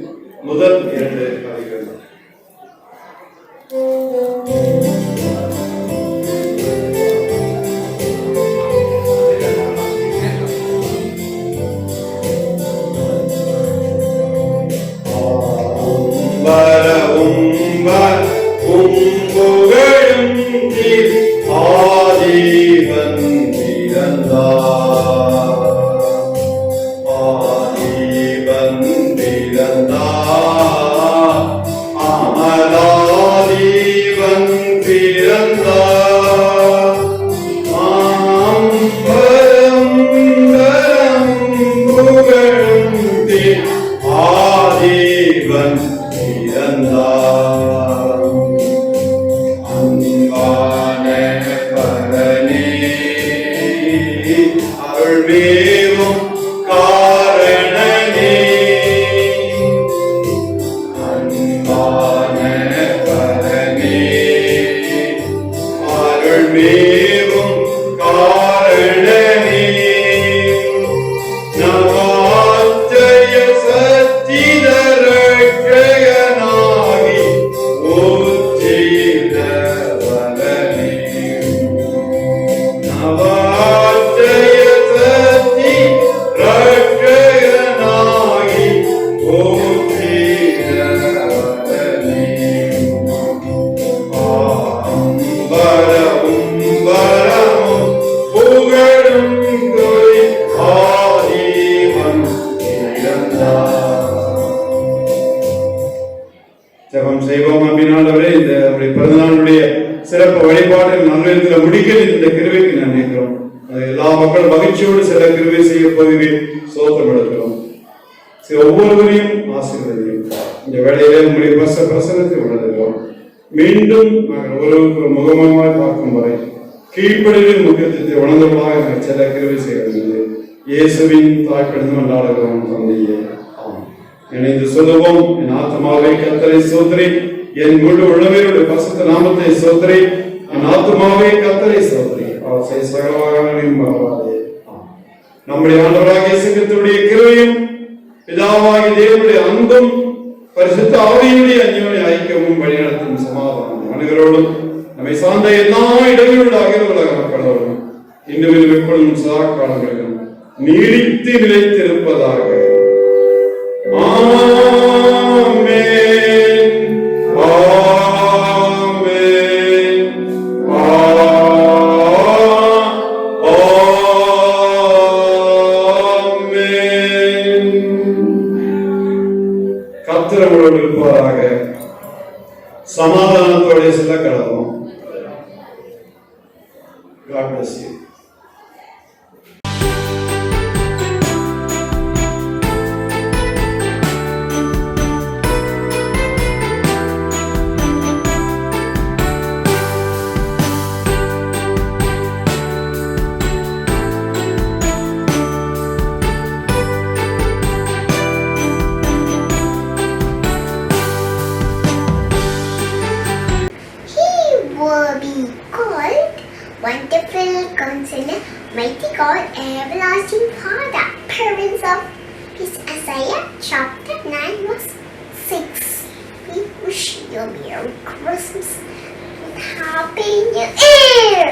முதல் 2 வரிகள். புகழும் திரு ஆதிபன் பிறந்தார். ஆதிபன் பிறந்தார். அமலாதிபன் பிறந்தார். புகழும் திரு ஆதிபன் பிறந்தார். அன்பான பரனே அருள்மேவும் காரணனே. அன்பான பரனே அருள்மேவும் காரணனே. நவாச்சய சச்சிதரட்சகனாகி உச்சிதவரனே. நவாச்சய சச்சிதரட்சகனாகி உச்சிதவரனே. வரமும் புகழும் தொழி ஆதிபன் பிறந்தார். ஜெபம் செய்வோம். அன்பினாண்டவரே, இந்த பிறந்தநாளுடைய சிறப்பு வழிபாட்டில் நல்ல முடிக்க இந்த கிருபைக்கு நினைக்கிறோம். எல்லா மக்கள் மகிழ்ச்சியோடு சில கிருபை செய்ய போகிறேன் சோத்திரம் எடுக்கிறோம். ஒவ்வொருவரையும் ஆசீர்வதியும். இந்த வேளையிலே உங்களுடைய பிரசனத்தை உணர்கிறோம். மீண்டும் நாங்கள் ஒருவருக்கு முகமாய் பார்க்கும் வரை கீழ்ப்படிகளின் முக்கியத்துவத்தை உணர்ந்தவர்களாக சில கிருபை செய்கிறது. இயேசுவின் தாய்ப்பிடிந்து கொண்டாடுகிறோம் தந்தையே. இணைந்து சொல்லுவோம். என் ஆத்மாவை கர்த்தரை ஸ்தோத்திரி, என் முழு உள்ளமையுடைய பரிசுத்த நாமத்தை ஸ்தோத்திரி. என் ஆத்மாவை கர்த்தரை ஸ்தோத்திரி, அவர் செய்த சகலவாகங்களையும் மறவாதே. நம்முடைய ஆண்டவராகிய இயேசு கிறிஸ்துவின் கிருபையும் பிதாவாகிய தேவனுடைய அன்பும் பரிசுத்த ஆவியினுடைய அந்யோன்ய ஐக்கியமும் வழிநடத்தும் சமாதானம் அனைவரோடும் நம்மை சார்ந்த எல்லா இடங்களில் அகில உலக மக்களோடும் இன்னும் எப்பொழுதும் சதா காலங்களிலும் நீடித்து நிலைத்திருப்பதாக. ஆமென். ஆமென். ஆமென். கர்த்தர் உங்களோடு இருப்பாராக. சமாதானத்தோட செல்ல கடவோம். God bless you. Wonderful Counselor, Mighty God, Everlasting Father. Prince of Peace. Isaiah chapter 9 verse 6. We wish you a Merry Christmas and Happy New Year.